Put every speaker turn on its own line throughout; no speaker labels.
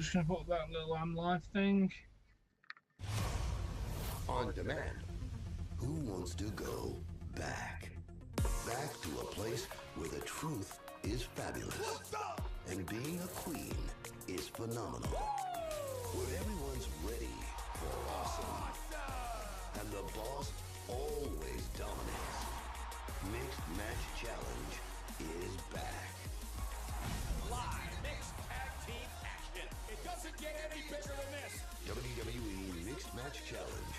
just gonna put that little am live thing.
On demand. Who wants to go back? Back to a place where the truth is fabulous. And being a queen is phenomenal. Where everyone's ready for awesome. And the boss always dominates. Mixed Match Challenge is back.
Live mixed tag team action. It doesn't get any bigger than this.
WWE Mixed Match Challenge.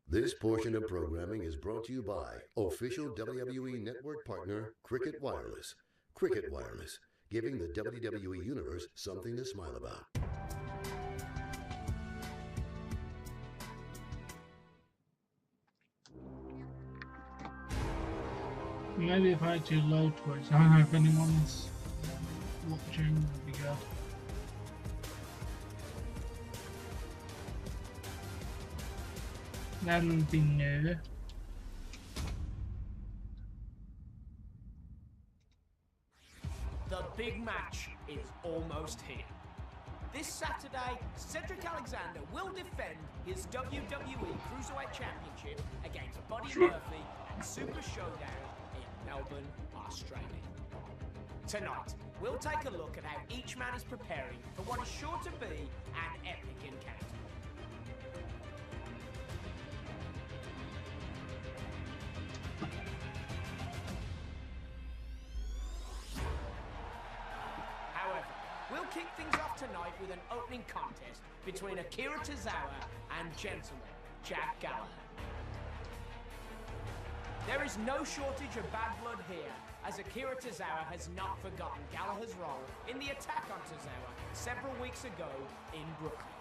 This portion of programming is brought to you by official WWE Network partner Cricket Wireless. Cricket Wireless, giving the WWE Universe something to smile about.
Maybe if I do low Twitch, I don't know if anyone's watching, that'd be good. That'll be new.
The big match is almost here. This Saturday, Cedric Alexander will defend his WWE Cruiserweight Championship against Buddy Murphy at Super Showdown in Melbourne, Australia. Tonight, we'll take a look at how each man is preparing for what is sure to be an epic encounter. We'll kick things off tonight with an opening contest between Akira Tozawa and gentleman Jack Gallagher. There is no shortage of bad blood here, as Akira Tozawa has not forgotten Gallagher's role in the attack on Tozawa several weeks ago in Brooklyn.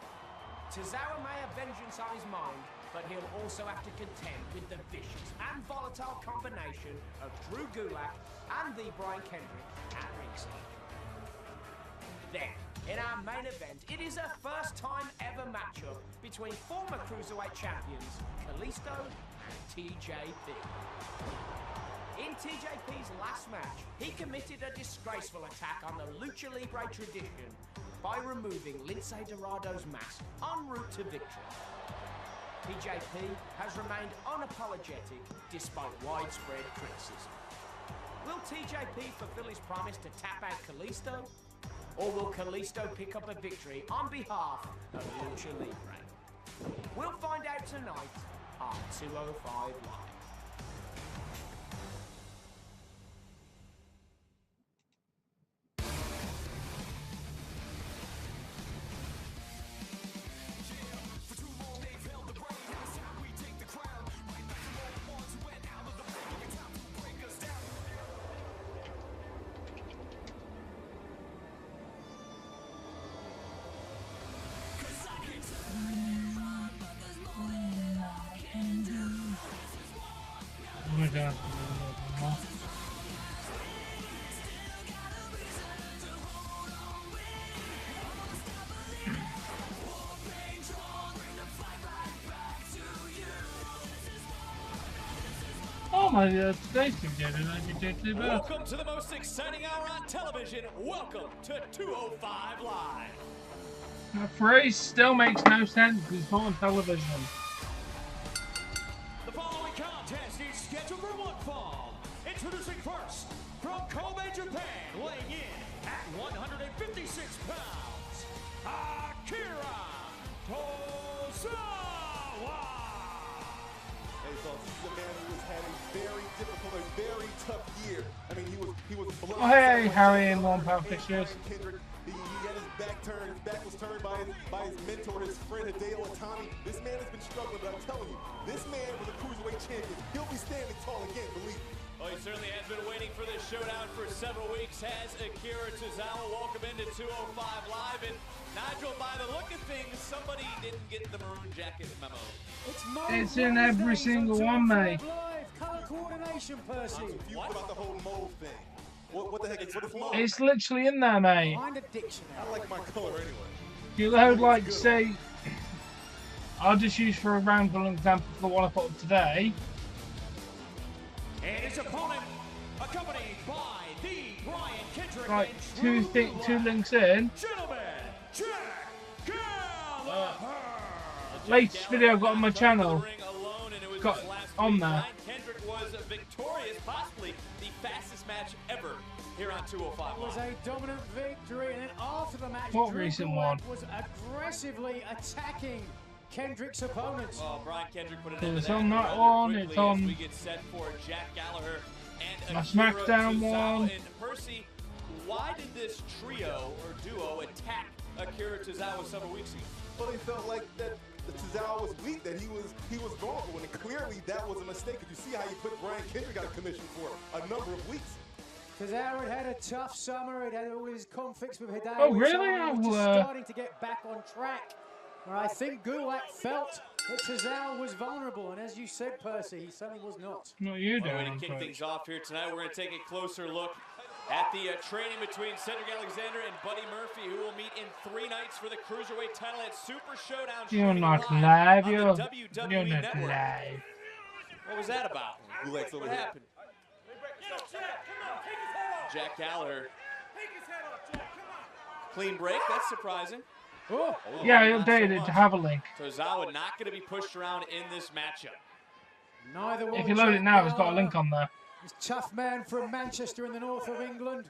Tozawa may have vengeance on his mind, but he'll also have to contend with the vicious and volatile combination of Drew Gulak and the Brian Kendrick at ringside. Then, in our main event, it is a first-time ever matchup between former Cruiserweight champions Kalisto and TJP. In TJP's last match, he committed a disgraceful attack on the Lucha Libre tradition by removing Lince Dorado's mask en route to victory. TJP has remained unapologetic despite widespread criticism. Will TJP fulfill his promise to tap out Kalisto? Or will Kalisto pick up a victory on behalf of Lucha Libre? We'll find out tonight on 205 Live.
Oh my god. Oh my god, today's together,
Welcome to the most exciting hour on television. Welcome to 205 Live.
That phrase still makes no sense because it's not on television.
The following contest is scheduled for one fall. Introducing first, from Kobe, Japan, weighing in at 156 pounds, Akira Tozawa.
Hey folks, this is a man who has had a very difficult, a very tough year. I mean, he was blown.
Oh hey, Harry and One Pound Fishes.
He had his back turned. His back was turned by his mentor, his friend Hideo Itami. This man has been struggling, but I'm telling you, this man was a cruiserweight champion. He'll be standing tall again, believe me.
Well, he certainly has been waiting for this showdown for several weeks, has Akira Tozawa. Welcome into 205 Live. And Nigel, by the look of things, somebody didn't get the maroon jacket memo.
It's in every single one, mate.
Color coordination, Percy.
I'm confused about the whole mauve thing. What the heck is mauve?
It's literally in there, mate.
I like my color anyway.
You load, like, say, I'll just use for a example for the one I put up today.
And his opponent, accompanied by the Brian Kendrick.
Like, two links in.
Gentlemen, Jack Gallagher.
Latest video I got on my channel. Got on there.
Brian Kendrick was victorious, possibly the fastest match ever here on 205
It was a dominant victory, and then after the match,
What
Drew
recent
Gulak
one?
was aggressively attacking Kendrick's opponents.
Well, Brian Kendrick put an
So
end to
it's
that
on that
rather
one,
quickly
it's on
as we get set for Jack Gallagher and
my
Akira
SmackDown
Tozawa.
one.
And Percy, why did this trio or duo attack Akira Tozawa several weeks ago?
Well, they felt like that the Tozawa was weak, that he was vulnerable, and clearly that was a mistake. Because you see how you put Brian Kendrick out of commission for a number of weeks.
Tozawa had a tough summer. It had all his conflicts with Hideo.
Oh, really?
He was just
Oh,
starting to get back on track. Well, I think Gulak felt that Tozawa was vulnerable, and as you said, Percy, he certainly was not.
Not you
Well, we're
doing
going to kick
it.
things off here tonight. We're going to take a closer look at the training between Cedric Alexander and Buddy Murphy, who will meet in 3 nights for the Cruiserweight title at Super Showdown.
You're not live, you're not live.
What was that about?
Gulak's over
What
here.
happened? Jack Gallagher. Clean break, that's surprising.
Oh,
Yeah, I
Not so
updated it
much.
to have a link.
Tozawa not going to be pushed around in this matchup.
neither will
If you load it
Jack
now, it's got a
Gallagher.
link on there.
This tough man from Manchester in the north of England.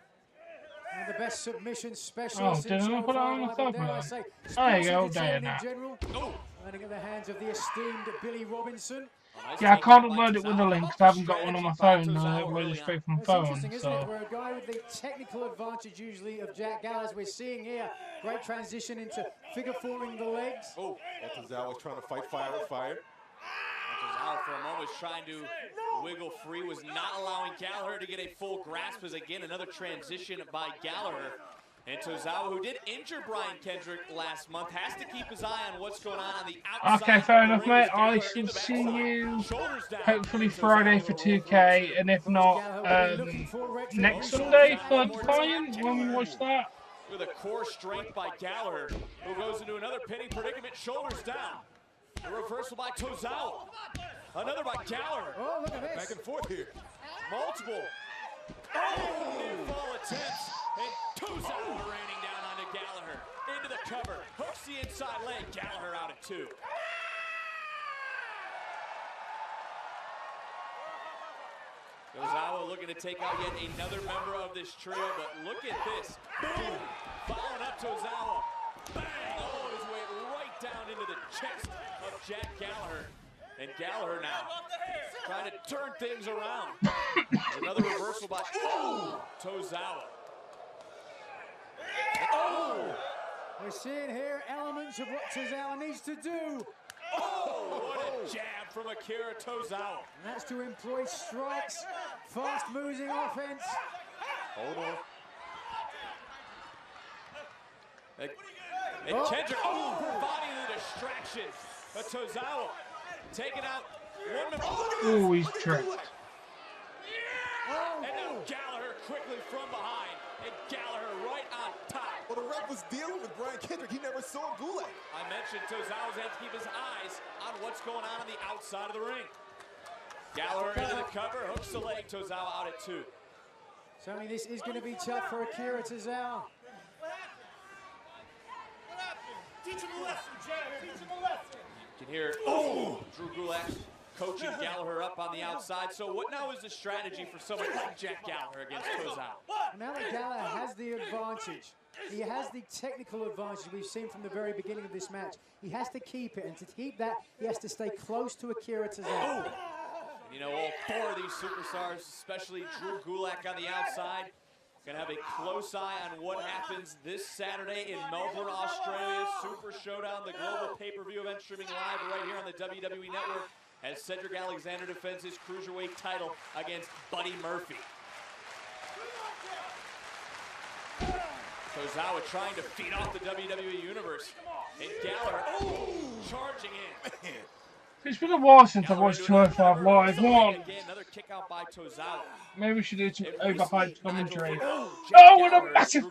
And the best submission
Oh,
specialist in
didn't I put it on the
Showtime,
top
dare I
of
say,
it? There you go,
sports
there
entertainment
now.
in general.
Oh!
Landing at the hands of the esteemed Billy Robinson.
Nice
Yeah, I
takedown
can't
by
upload it with a
Tozawa.
link because I haven't got one on my
Strategy
phone.
by
I
Tozawa
upload
early
it straight
on.
from
It's
phone.
interesting, isn't it?
So
We're a guy with the technical advantage usually of Jack Gallagher, as we're seeing here. Great transition into figure four-ing the legs.
Oh!
Tozawa was trying to fight fire with fire.
Tozawa for a moment was trying to wiggle free, was not allowing Gallagher to get a full grasp, as again another transition by Gallagher. And Tozawa, who did injure Brian Kendrick last month, has to keep his eye on what's going on the outside.
okay, fair
of the
enough,
ring as
mate. I
Gallagher in
should
the
see
backside.
you
Shoulders down.
hopefully
Tozawa
Friday for
will
2K, and if not,
Gallagher will be looking for retribution.
next Sunday for Defiant when we watch that.
with a core strength by Gallagher, who goes into another pinning predicament, shoulders down. A reversal by Tozawa. Another by Gallagher.
Oh, look at
Back
this.
and forth here.
Multiple. Oh! Fall attempts. And Tozawa raining down onto Gallagher. Into the cover. Hooks the inside leg. Gallagher out at 2. Tozawa looking to take out yet another member of this trio, but look at this. Boom! Following up Tozawa. Bang! Oh, his way right down into the chest of Jack Gallagher. And Gallagher now trying to turn things around. Another reversal by Tozawa. Oh!
We're seeing here elements of what Tozawa needs to do.
Oh! What a jab from Akira Tozawa.
And that's to employ strikes, fast-moving offense.
Hold on.
And Kendrick, providing the distraction. But Tozawa taking out one member.
Oh, he's tricked.
And now Gallagher quickly from behind. And Gallagher right on top.
Well, the ref was dealing with Brian Kendrick. He never saw Gulak.
I mentioned Tozawa's had to keep his eyes on what's going on the outside of the ring. Gallagher into the cover, hooks the leg. Tozawa out at 2.
Certainly this is going to be tough for Akira Tozawa.
Teach him a lesson, Jack. Teach him a lesson.
You can hear Drew Gulak coaching Gallagher up on the outside. So what now is the strategy for someone like Jack Gallagher against Tozawa?
Now that Gallagher has the advantage, he has the technical advantage we've seen from the very beginning of this match. He has to keep it, and to keep that, he has to stay close to Akira Tozawa.
You know, all 4 of these superstars, especially Drew Gulak on the outside, gonna have a close eye on what happens this Saturday in Melbourne, Australia. Super Showdown, the global pay-per-view event streaming live right here on the WWE Network. as Cedric Alexander defends his Cruiserweight title against Buddy Murphy. Tozawa trying to feed off the WWE Universe. And Gallagher, charging in.
It's been a while since I've watched 205 Live. One.
Again, another kick out by Tozawa.
Maybe we should do some overhyped commentary.
Oh,
and a massive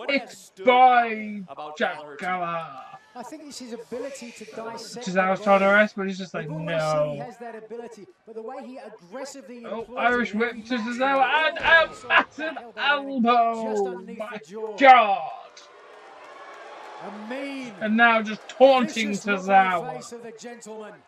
hit by Jack Gallagher.
I think it's his ability to dissect.
Tozawa's trying to rest, but he's just like,
He
no.
has that ability, but the way he aggressively
Irish whip to Tozawa and a massive elbow. My God. And now just taunting Tozawa.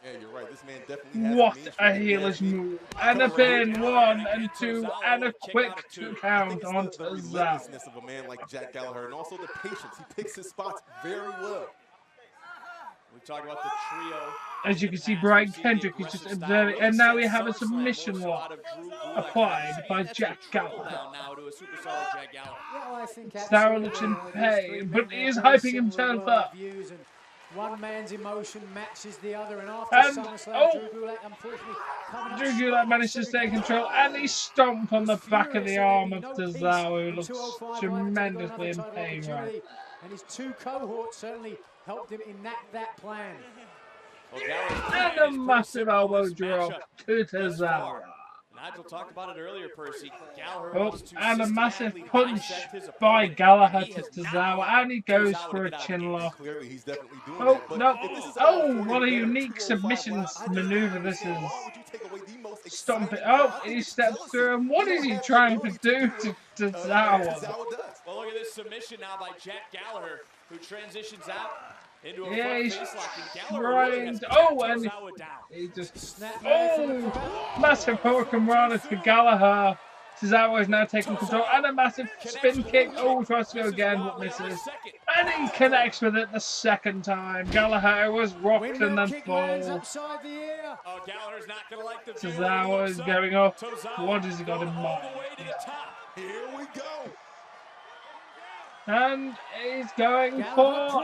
Yeah, you're right. This man definitely has
What a heelish move. And a pin, 1 and 2, and a quick 2 count on
the
Tozawa.
relentlessness of a man like Jack Gallagher, and also the patience. He picks his spots very well.
We talked about the trio.
As you can see, Brian Kendrick is just observing, and now we have a submission lock applied by Jack Gallagher. Tozawa looks in pain, but he is hyping himself up.
One man's emotion matches the other, and after SummerSlam, Drew Gulak unfortunately
Drew Gulak managed to stay in control, and he stomped on the back of the arm of Tozawa, who looks tremendously in pain right.
And his 2 cohorts certainly helped him in that plan.
And a massive elbow drop to Tozawa.
Nigel talked about it earlier, Percy. Gallagher
and a massive punch by Gallagher to Tozawa, and he goes for a chin lock. Oh, no. Oh, what a unique submission maneuver this is. Stomp it. Oh, he steps through, and what is he trying to do to Tozawa?
Well, look at this submission now by Jack Gallagher, who transitions out.
He's trying. Oh, and he just. Oh, massive hurricane rana to Gallagher. Tozawa is now taking control, and a massive spin kick. Oh, tries to go again, but misses. And he connects with it the second time. Gallagher was rocked and then falls. Tozawa is going up. What has he got in mind?
Here we go.
And he's going for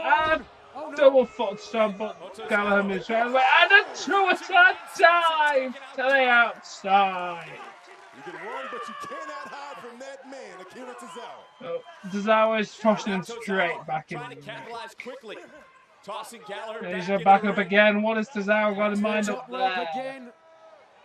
double foot stomp, but Gallagher moves right away, and a suicide dive to the outside.
You can run, but you cannot hide from that man, Akira Tozawa.
Oh, Tozawa is tossing him straight back in. He's back up again. What has Tozawa got in mind up there?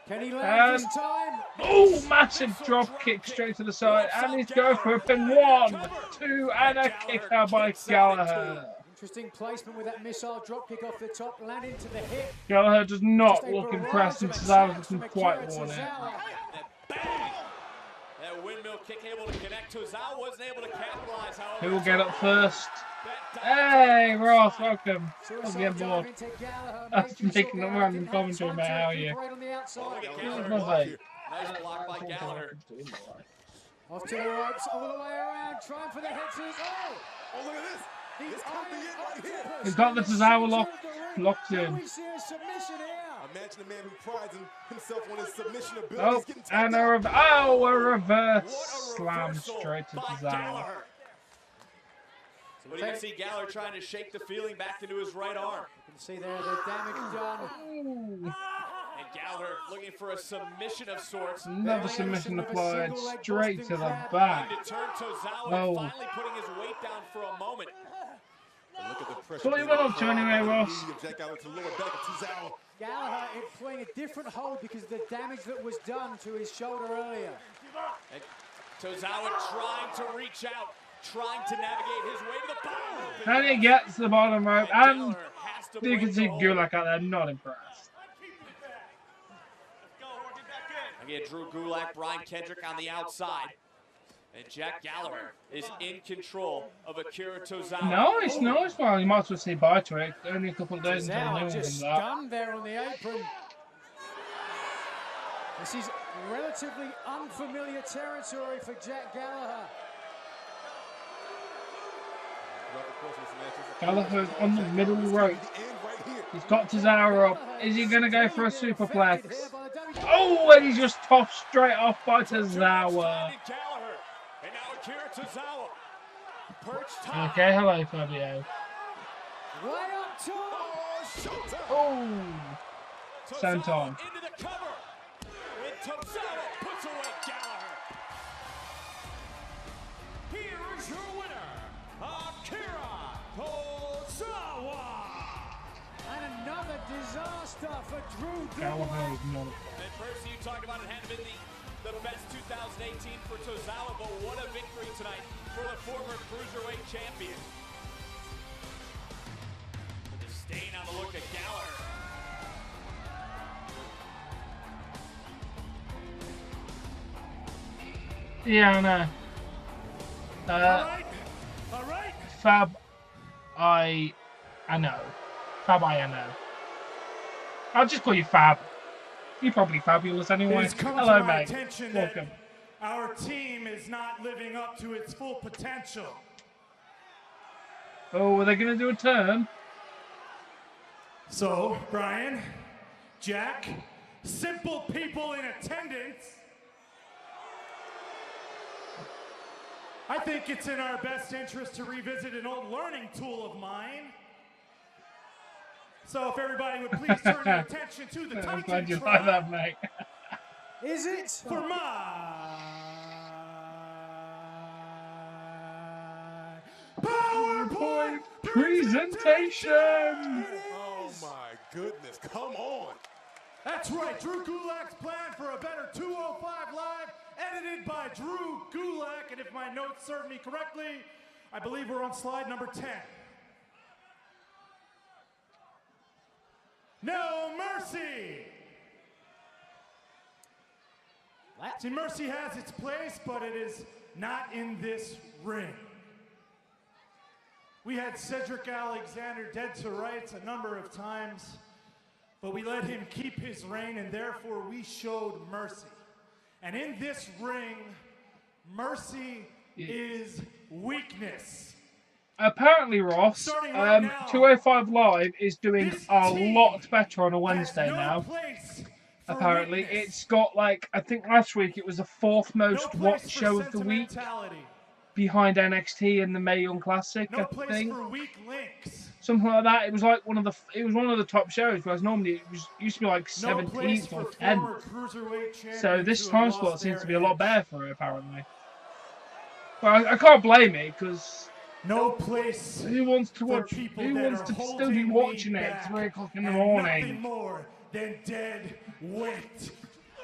Can he land this time?
Oh, massive drop kick straight to the side, and he's going for a pin. 1, 2, and a kick out by Gallagher.
Interesting placement with that missile drop kick off the top, landing to the hip.
Gallagher does not look impressed, and Tozawa's looking quite worn out.
That windmill kick able to connect. Tozawa wasn't able to capitalize.
Who will get up first? Hey, Ross, welcome. Again, boy. I was making a random commentary about how you.
Nice block by Gallagher.
Off to the ropes, all the way around, trying for the head scissors.
Oh, look at this. This could be it right here.
He's got the Tozawa locked in.
We see a submission here.
Imagine a man who prides himself on his submission abilities.
Oh,
getting
and a reverse slam straight to Tozawa.
But you can see Gallagher trying to shake the feeling back into his right arm.
You can see there the damage done.
Ooh.
And Gallagher looking for a submission of sorts.
Another submission applied straight to the back.
Oh. Finally putting his weight down for a moment.
Look at the pressure.
What are you up to anyway, Ross?
Gallagher playing a different hold because of the damage that was done to his shoulder earlier.
And Tozawa trying to reach out, trying to navigate his way to the bottom.
And he gets the bottom rope, and you can see Gulak out there not impressed.
Again, Drew Gulak, Brian Kendrick on the outside. And Jack Gallagher is in control of Akira Tozawa.
Nice. Well, you might as well say bye to it. Only a couple of days until the new one
just
comes out.
stunned there on the apron. This is relatively unfamiliar territory for Jack Gallagher.
Gallagher's on the middle rope. He's got Tozawa up. Is he going to go for a superplex? Oh, and he's just tossed straight off by Tozawa. Okay, hello, Fabio.
Right up top.
Oh. Same time.
Into the cover. And Tozawa puts away Gallagher. Here's your winner, Akira Tozawa.
And another disaster for Drew
Gallagher
Gulak.
is not.
And Percy, you talked about it hadn't been the best 2018 for Tozawa, but what a victory tonight for the former Cruiserweight champion. Just staying on the look at Gallagher.
Yeah, I know.
All right.
Fab, I know. Fab, I know. I'll just call you Fab. You're probably fabulous anyway.
It's come
Hello,
to my
mate.
attention
Welcome.
that our team is not living up to its full potential.
Oh, are they going to do a turn?
So, Brian, Jack, simple people in attendance, I think it's in our best interest to revisit an old learning tool of mine. So if everybody would please turn their attention to the
I'm glad
Titan
you like that,
Trap
mate.
Is it?
for my PowerPoint
Presentation!
Oh my goodness, come on.
That's right, Drew Gulak's plan for a better 205 Live, edited by Drew Gulak, and if my notes serve me correctly, I believe we're on slide number 10. No mercy! See, mercy has its place, but it is not in this ring. We had Cedric Alexander dead to rights a number of times, but we let him keep his reign, and therefore we showed mercy. And in this ring, mercy is weakness.
Apparently, Ross,
Starting right now,
205 Live is doing
this
a
team
lot better on a
has
Wednesday
no
now.
place for
Apparently,
weakness.
it's got like, I think last week it was the fourth
No
most
place
watched
for
show of the week,
sentimentality.
behind NXT and the Mae Young Classic,
No
I
place
think.
for weak links.
Something like that. It was like one of the top shows, whereas normally used to be like
No place
17th
for
or 10th.
former cruiserweight champions
So this
who
time
have
slot
lost
seems to be
their
a lot
edge.
better for it, apparently. But I can't blame it, because
No place
who wants to
for
watch?
people
Who
that
wants
are
to still
holding
be
me
watching it
back
at 3 o'clock in the
and
morning?
Nothing more than dead weight.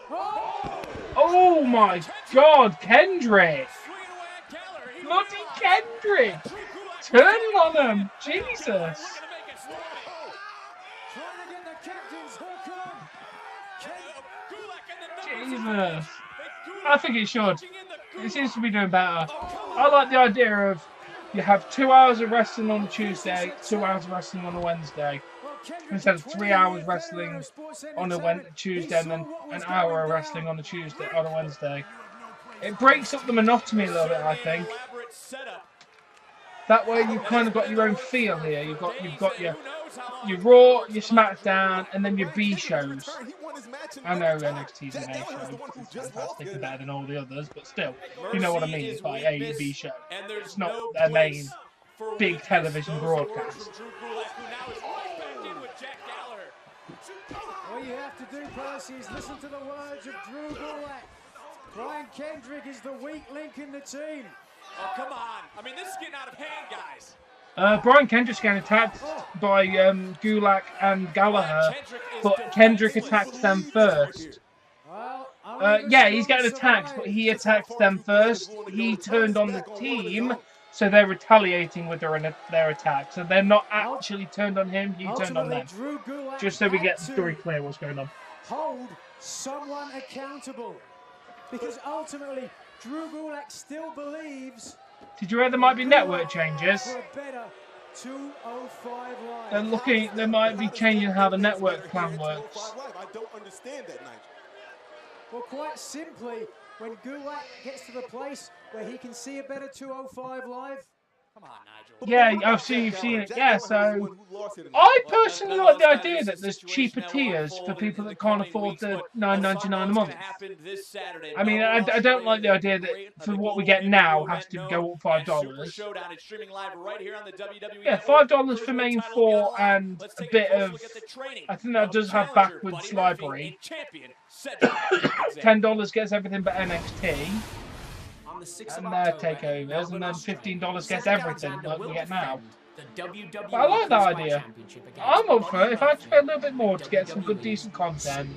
Oh my God, Kendrick!
Swinging away at Gallagher. He
Bloody
realized
Kendrick!
Drew Gulak was
Turning on
down.
him!
Gallagher
Jesus!
looking to make it stop.
Trying to get the captain's hook on.
Gulak and the numbers.
Jesus! I think it should. It seems to be doing better. I like the idea of you have 2 hours of wrestling on a Tuesday, 2 hours of wrestling on a Wednesday, instead of 3 hours wrestling on a Tuesday and then an hour of wrestling on a Tuesday on a Wednesday. It breaks up the monotony a little bit, I think.
Elaborate setup.
That way you've kind of got your own feel here. You've got your Raw, your SmackDown, and then your B shows. I know NXT's an A show. It's fantastic and better than all the others, but still, you know what I mean by A and B show. It's not their main big television broadcast.
All you have to do, Percy, is listen to the words of Drew Gulak. Brian Kendrick is the weak link in the team.
Oh, come on. I mean, this is getting out of hand, guys.
Brian Kendrick's getting attacked by Gulak and Gallagher, but Kendrick attacks them first. Yeah, he's getting attacked, but he attacked them first. He turned on the team, so they're retaliating with their attack. So they're not actually turned on him, he turned on them. Just so we get very clear what's going on.
Hold someone accountable. Because ultimately, Drew Gulak still believes...
Did you hear there might be network changes?
For a better 205 Live.
They're looking, they might be changing how the network plan works.
I don't understand that, Nigel.
Well, quite simply, when Gulak gets to the place where he can see a better 205 Live,
Yeah, I've seen you've seen it. Yeah, so I personally like the idea that there's cheaper tiers for people that can't afford the $9.99 a month. I mean, I don't like the idea that for what we get now has to go up $5. Yeah, $5 for main 4 and a bit of. I think that does have backwards library. $10 gets everything but NXT. And their takeovers, and then $15 gets everything like we get now. But I like that idea. I'm up for it. If I had to pay a little bit more to get some good, decent content,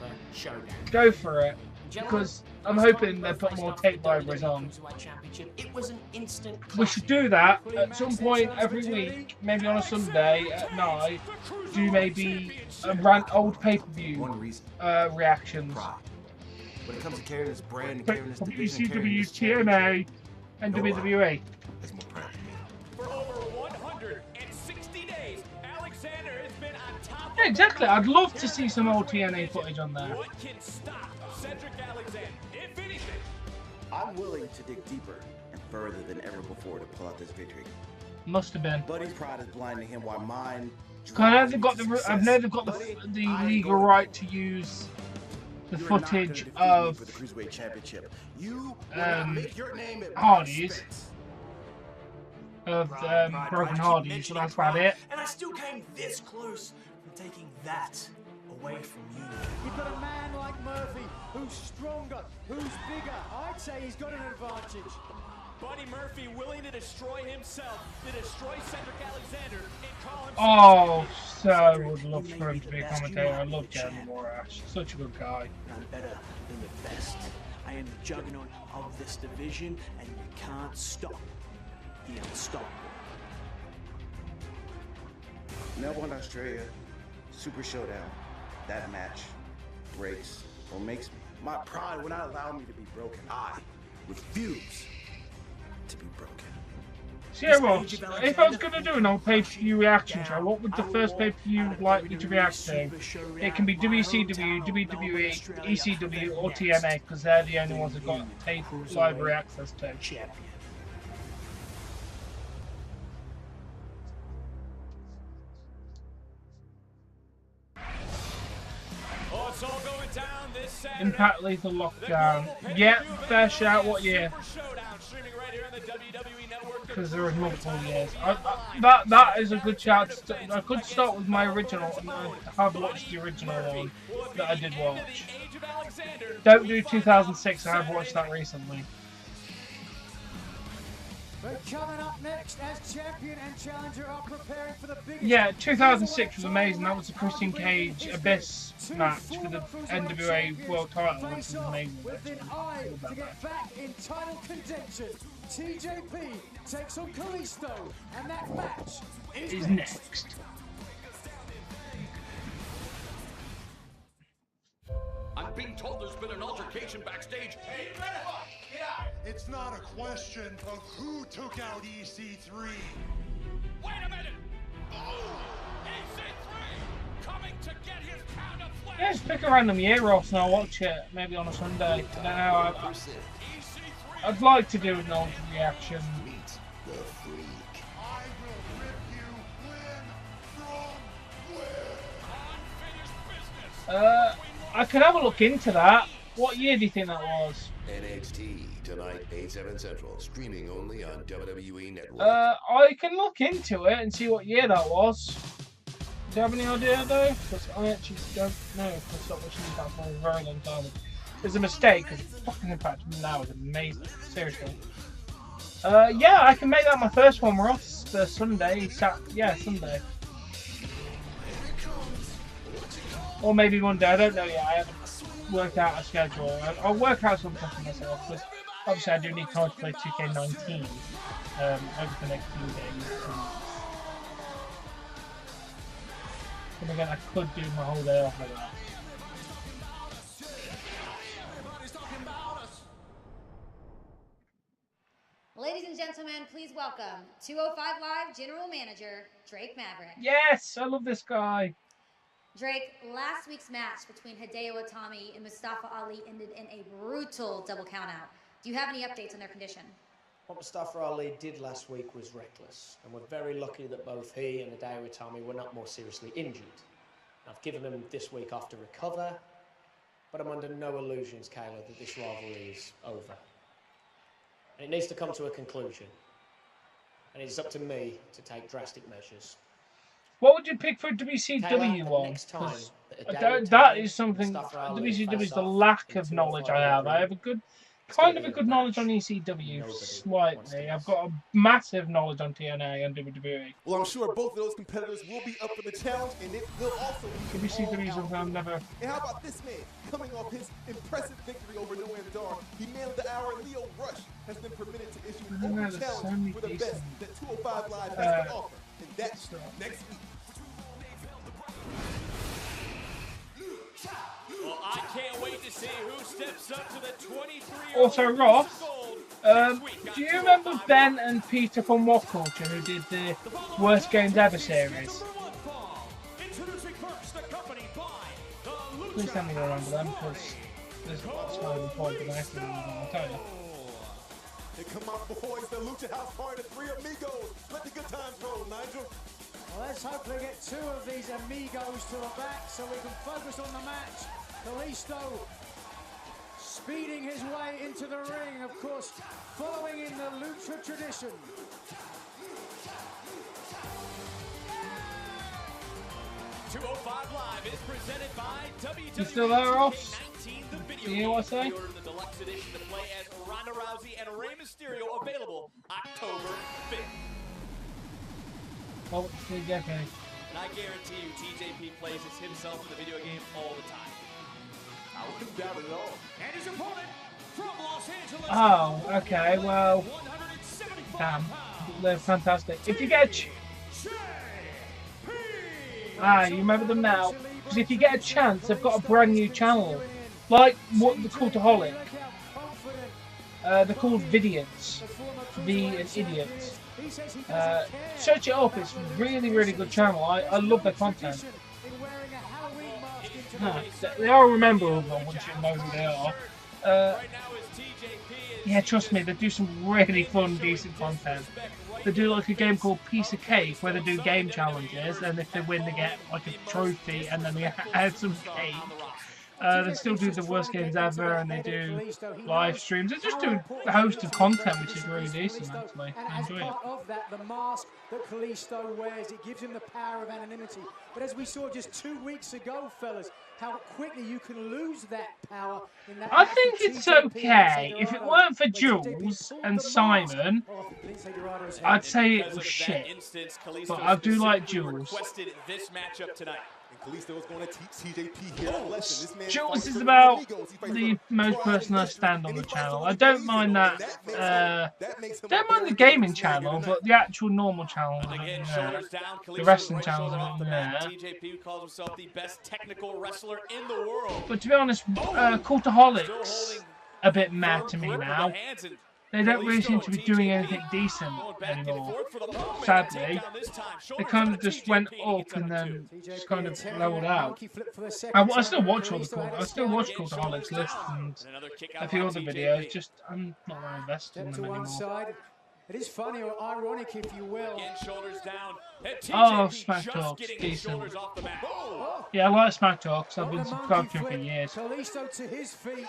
go for it. Because I'm hoping they put more tape libraries on. We should do that at some point every week, maybe on a Sunday at night. Do maybe a old pay-per-view reactions.
When it comes to carrying this brand and carrying this division,
ECW, TNA, and WWE.
That's more proud of me.
For over 160 days, Alexander has been on top.
Yeah, exactly. I'd love to see some old TNA footage on there.
What can stop Cedric Alexander? If anything,
I'm willing to dig deeper and further than ever before to pull out this victory.
Must have been.
Buddy's pride is blinding him while mine.
I know they've got the legal right to use the footage of Hardys, of Broken Hardys, so that's about it.
And I still came this close from taking that away from you.
You've got a man like Murphy who's stronger, who's bigger. I'd say he's got an advantage.
Buddy Murphy willing to destroy himself, to destroy Cedric Alexander, and call himself.
Oh, so I would love for him to be a commentator. I love Jeremy Morash. Such a good guy.
I'm better than the best. I am the juggernaut of this division, and you can't stop the unstoppable.
Melbourne, Australia, Super Showdown. That match breaks or makes me. My pride will not allow me to be broken. I refuse to be broken.
So yeah, Ross, if I was going to do an old pay-per-view reaction show, what would the first pay-per-view like me to react to? It can be WCW, WWE, ECW, or TNA, because they're the only ones that got tape library access to.
Oh, it's all going down this Saturday.
Impact Lethal Lockdown. Yep, fair shout. What year? Because there was multiple years. That is a good shout. I could start with my original. I have watched the original one that I did watch. Don't do 2006. I have watched that recently.
But coming up next, as champion and challenger are preparing for the biggest.
Yeah, 2006 was amazing. That was the Christian Cage Abyss match for the NWA World Title, which was amazing.
With an eye to get back in title contention, TJP takes on Kalisto, and that match is next.
I'm being told there's been an altercation backstage. Hey, get out!
It's not a question of who took out EC3.
Wait a minute! Oh! EC3 coming to get his pound of flesh!
Yeah, just pick a random year, Ross, and I'll watch it. Maybe on a Sunday. I don't know. I'd like to do an old reaction.
Meet the freak.
I will rip you limb from limb.
I could have a look into that. What year do you think that was?
NXT tonight, 8/7 Central, streaming only on WWE Network.
I can look into it and see what year that was. Do you have any idea though? Because I actually don't know. I've stopped watching that for a very long time. It's a mistake because fucking Impact now is amazing. Seriously. Yeah, I can make that my first one, Ross. The Sunday. Yeah, Sunday. Or maybe Monday. I don't know yet. I haven't worked out a schedule. I'll work out something for myself. Because obviously I do need time to play 2K19 over the next few days. And again, I could do my whole day off of that.
Ladies and gentlemen, please welcome 205 Live General Manager, Drake Maverick.
Yes, I love this guy.
Drake, last week's match between Hideo Itami and Mustafa Ali ended in a brutal double countout. Do you have any updates on their condition?
What Mustafa Ali did last week was reckless, and we're very lucky that both he and Hideo Itami were not more seriously injured. I've given him this week off to recover, but I'm under no illusions, Kayla, that this rivalry is over. And it needs to come to a conclusion. And it's up to me to take drastic measures.
What would you pick for a WCW one? That is something. WCW is the lack of knowledge I have. I have a good, kind of a good knowledge on ECW, slightly. I've got a massive knowledge on TNA and WWE.
Well, I'm sure both of those competitors will be up for the challenge, and it will also be
WCW is something I've never.
And how about this man coming off his impressive victory over Noam Dar? He man of the hour, Leo Rush, has been permitted to issue an open challenge for the best that 205 Live has to offer, and that's next week.
Well, I can't wait to see who steps up to the 23-year-old.
Also, Ross, do you remember Ben and Peter from What Culture who did the Worst Games Ever series? Please tell me you remember them, because there's lots of other point that I can remember, I'll tell you.
Here come our boys, the Lucha House Party, the three amigos. Let the good times roll, Nigel.
Well, let's hopefully get two of these amigos to the back so we can focus on the match. Kalisto speeding his way into the ring, of course, following in the Lucha tradition.
.205 Live is presented by WWE.
You still there, Ross?
Do
you hear what I say?
The deluxe edition to play as Ronda Rousey and Rey Mysterio, available October 5th.
Oh, TJP.
And I guarantee you, TJP plays as himself in the video game all the time.
I wouldn't doubt it at all.
And his opponent from Los Angeles.
Oh, okay, well, damn, they're fantastic. If you get you remember them now? Because if you get a chance, they've got a brand new channel, like what they're called Holic. They're called Vidians, V and Idiots. Search it up, it's a really, really good channel. I love their content. They are rememberable once you know who they are. Yeah, trust me, they do some really fun, decent content. They do like a game called Piece of Cake, where they do game challenges, and if they win, they get like a trophy, and then they add some cake. They still do the Worst Games Ever, and they do live streams. They just do a host of content, which is really decent, actually. I enjoy it.
Of that, the mask that Kalisto wears, it gives him the power of anonymity. But as we saw just 2 weeks ago, fellas, how quickly you can lose that power in that.
I think it's okay. If it weren't for Jules and Simon, I'd say it was shit. But I do like Jules.
This matchup tonight.
Kalisto is going to teach TJP here a lesson. This man
Jules is about the most person I stand on the channel. I don't mind that. Don't mind the gaming channel, but the actual normal channel, the wrestling channels,
TJP calls himself the best technical wrestler in the world.
But to be honest, Cultaholics a bit mad to me now. They don't really seem to be doing anything decent anymore, sadly. They kind of just went up and then just kind of leveled out. I still watch all the I still watch Cultaholics list and a few other videos, just I'm not really invested in them anymore.
It is funny or ironic, if you will.
Oh, Smack Talks, decent. Yeah, I like Smack Talks. I've been subscribed to him for years.
Kalisto to his feet.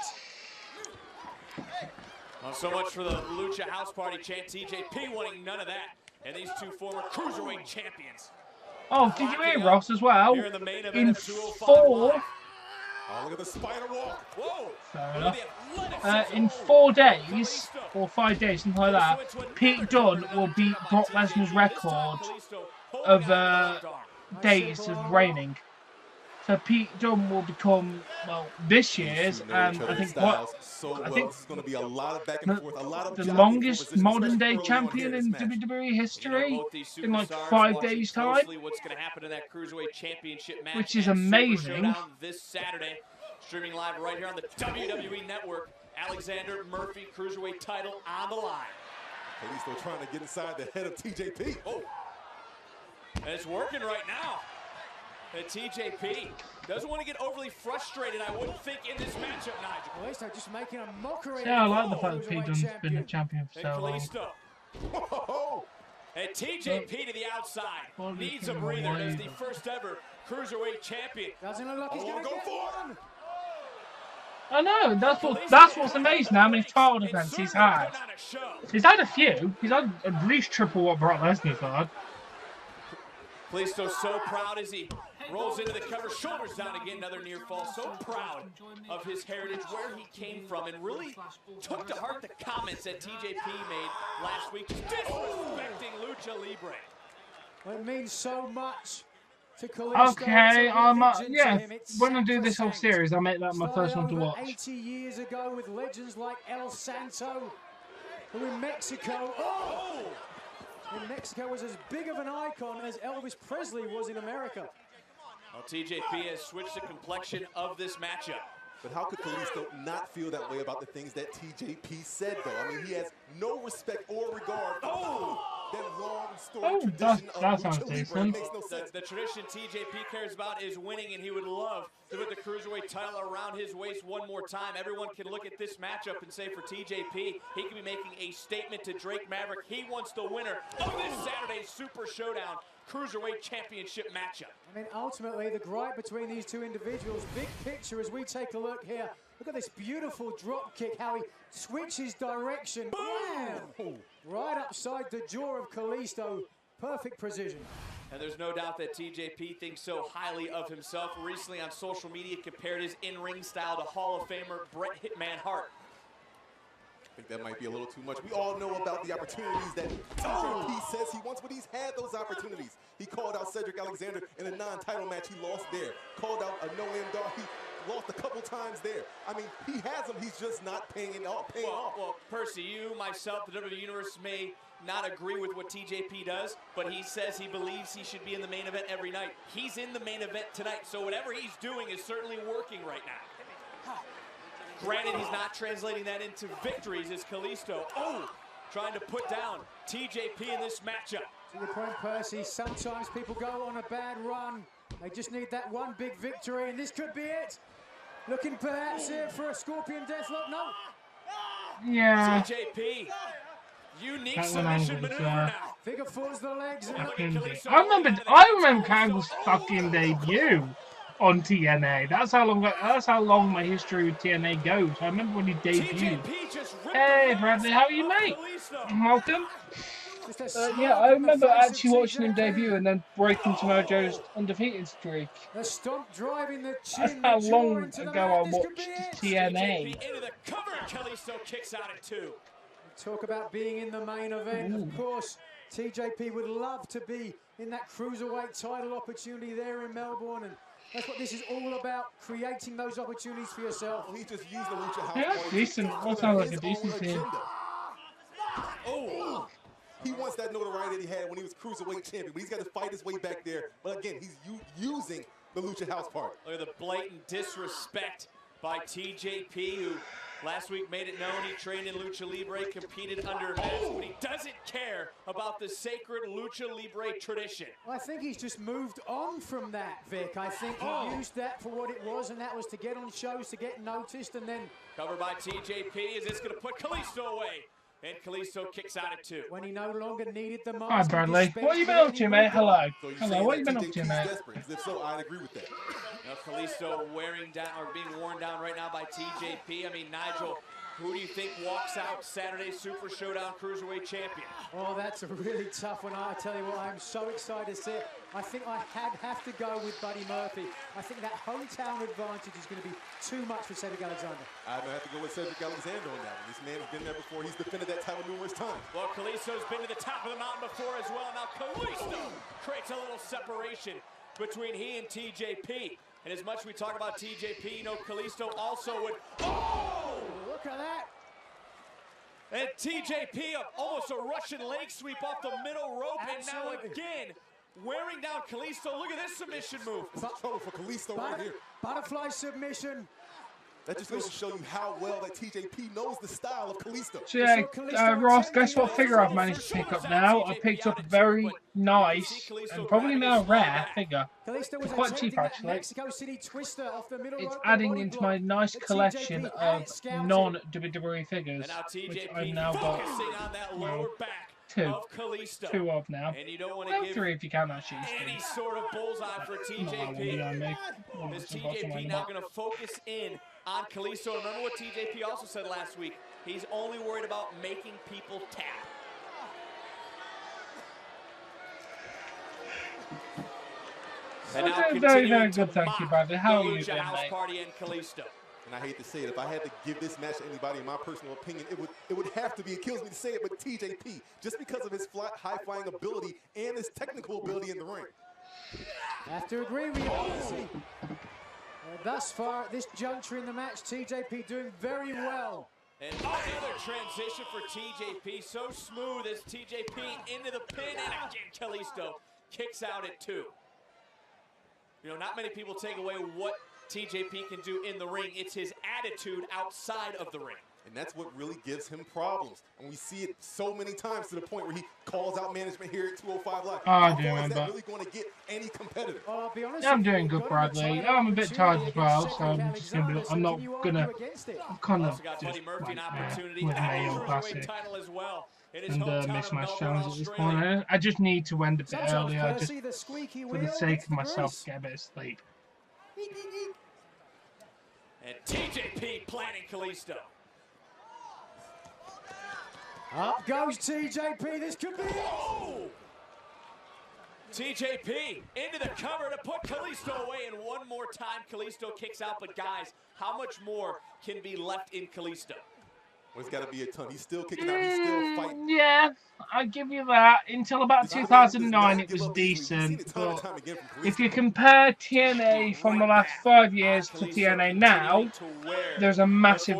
Well, so much for the Lucha House Party chant. TJP wanting none of that. And these two former Cruiserweight champions.
Oh, did you hear, Ross, as well? In 4...
Oh, look at the spider walk. Whoa.
Fair enough. In 4 days, or 5 days, something like that, Pete Dunne will beat Brock Lesnar's record of days of reigning. So Pete Dunne will become, well, this year's, and I think
it's going to be a lot of back and forth, a lot of
the longest modern day champion in WWE history in like 5 days' time, which is amazing.
This Saturday, streaming live right here on the WWE Network. Alexander Murphy Cruiserweight title on the line.
Kalisto trying to get inside the head of TJP.
Oh, and it's working right now. And TJP doesn't want to get overly frustrated, I wouldn't think, in this matchup, Nigel.
Well, they're just making a mockery.
Yeah, I like the fact that Pete Dunne's been a champion for so long.
Whoa.
And TJP to the outside needs a breather as the first ever Cruiserweight champion.
Doesn't look like he's going to go for it.
I know, that's what's amazing, how many title defenses he's had. He's had a few. He's had at least triple what Brock Lesnar's had.
Kalisto's so proud as he rolls into the cover, shoulders down again, another near fall. So proud of his heritage, where he came from, and really took to heart the comments that TJP made last week, disrespecting Lucha Libre.
Well, it means so much to Kalisto.
Okay, yeah, when I do this whole series, I'll make that my first one to watch.
80 years ago with legends like El Santo, who in Mexico, in Mexico was as big of an icon as Elvis Presley was in America.
Well, TJP has switched the complexion of this matchup.
But how could Kalisto not feel that way about the things that TJP said, though? I mean, he has no respect or regard for that long story tradition of Lucha Libre. It makes no sense.
The tradition TJP cares about is winning, and he would love to put the Cruiserweight title around his waist one more time. Everyone can look at this matchup and say for TJP, he can be making a statement to Drake Maverick. He wants the winner of this Saturday's Super Showdown Cruiserweight Championship matchup.
I mean, ultimately, the gripe between these two individuals, big picture as we take a look here. Look at this beautiful drop kick, how he switches direction. Bam! Right upside the jaw of Kalisto. Perfect precision.
And there's no doubt that TJP thinks so highly of himself. Recently on social media, compared his in-ring style to Hall of Famer Bret Hitman Hart.
I think that might be a little too much. We all know about the opportunities that TJP says he wants, but he's had those opportunities. He called out Cedric Alexander in a non-title match. He lost there. Called out a no-name dog. He lost a couple times there. I mean, he has them. He's just not paying off.
Well, Percy, you, myself, the WWE Universe may not agree with what TJP does, but he says he believes he should be in the main event every night. He's in the main event tonight, so whatever he's doing is certainly working right now. Granted, he's not translating that into victories as Kalisto, trying to put down TJP in this matchup.
To your point, Percy, sometimes people go on a bad run. They just need that one big victory, and this could be it. Looking perhaps here for a Scorpion Deathlock. No.
Yeah.
TJP, unique submission maneuver now.
Figure fours the legs. And
I remember Cagle's fucking debut on TNA. That's how long my history with TNA goes. I remember when he debuted. Hey Bradley, how are you, mate? Welcome. Yeah, I remember actually watching him debut and then breaking Samoa Joe's undefeated streak.
That's
how long ago I watched TNA.
Into the cover, Kalisto kicks out at 2.
Talk about being in the main event. Of course, TJP would love to be in that Cruiserweight title opportunity there in Melbourne, and that's what this is all about, creating those opportunities for yourself.
He just used the Lucha House.
Yeah, decent. That sounds like a decent team.
He wants that notoriety that he had when he was Cruiserweight champion, but he's got to fight his way back there. But again, he's using the Lucha House part.
Look at the blatant disrespect by TJP, who last week made it known he trained in Lucha Libre, competed under mask, but he doesn't care about the sacred Lucha Libre tradition.
I think he's just moved on from that, Vic. I think he used that for what it was, and that was to get on shows, to get noticed, and then...
Covered by TJP, is this going to put Kalisto away? And Kalisto kicks out at 2.
When he no longer needed the mask.
Hi Bradley, what have you been up to, mate? Hello. Hello, what have you been up to, mate?
If so, I'd agree with that.
Now Kalisto being worn down right now by TJP. I mean, Nigel, who do you think walks out Saturday's Super Showdown Cruiserweight Champion?
Oh, that's a really tough one. I tell you what, I'm so excited to see it. I think I have to go with Buddy Murphy. I think that hometown advantage is going to be too much for Cedric Alexander.
I'm going to have to go with Cedric Alexander on that one. This man has been there before. He's defended that title numerous times.
Well, Kalisto's been to the top of the mountain before as well. Now Kalisto creates a little separation between he and TJP. And as much as we talk about TJP, you know, Kalisto also would...
Look at that.
And TJP, almost a Russian leg sweep off the middle rope.
Absolutely.
And now again, wearing down Kalisto. Look at this submission move.
Trouble for Kalisto right here.
Butterfly submission.
That just goes to show you how well that TJP knows the style of Kalisto.
So yeah, Ross, guess what figure I've managed to pick up now? I picked up a very nice and probably now rare figure. It's quite cheap actually. It's adding into my nice collection of non-WWE figures, which I've now got two of now. Well, three if you count that sheet.
Any sort of bullseye for TJP. Is TJP now going to focus in on Kalisto? Remember what TJP also said last week. He's only worried about making people tap.
And now very, very good, thank you, brother. How are you doing,
House
mate?
Party and Kalisto.
And I hate to say it, if I had to give this match to anybody, in my personal opinion, it would have to be, it kills me to say it, but TJP, just because of his high-flying ability and his technical ability in the ring.
I have to agree with you. Thus far, at this juncture in the match, TJP doing very well.
And another transition for TJP, so smooth as TJP into the pin, and again Kalisto kicks out at 2. You know, not many people take away what TJP can do in the ring. It's his attitude outside of the ring.
And that's what really gives him problems. And we see it so many times to the point where he calls out management here at 205 Live.
How
far is that really going to get any competitor?
I'll be honest,
I'm doing good, Bradley. I'm a bit tired as well, so I'm just gonna be. I'm not gonna. I'm kind of just like, with my own classic and miss my challenge at this point. I just need to end a bit earlier, just for the sake of myself, to get a bit of sleep.
And TJP planning Kalisto.
Up goes TJP. This could be it.
Oh! TJP into the cover to put Kalisto away, and one more time Kalisto kicks out. But guys, how much more can be left in Kalisto?
Well, it's got to be a ton. He's still kicking out. He's still fighting.
Yeah, I give you that. Until about 2009, it was decent. But if you compare TNA from the last 5 years to TNA now, there's a massive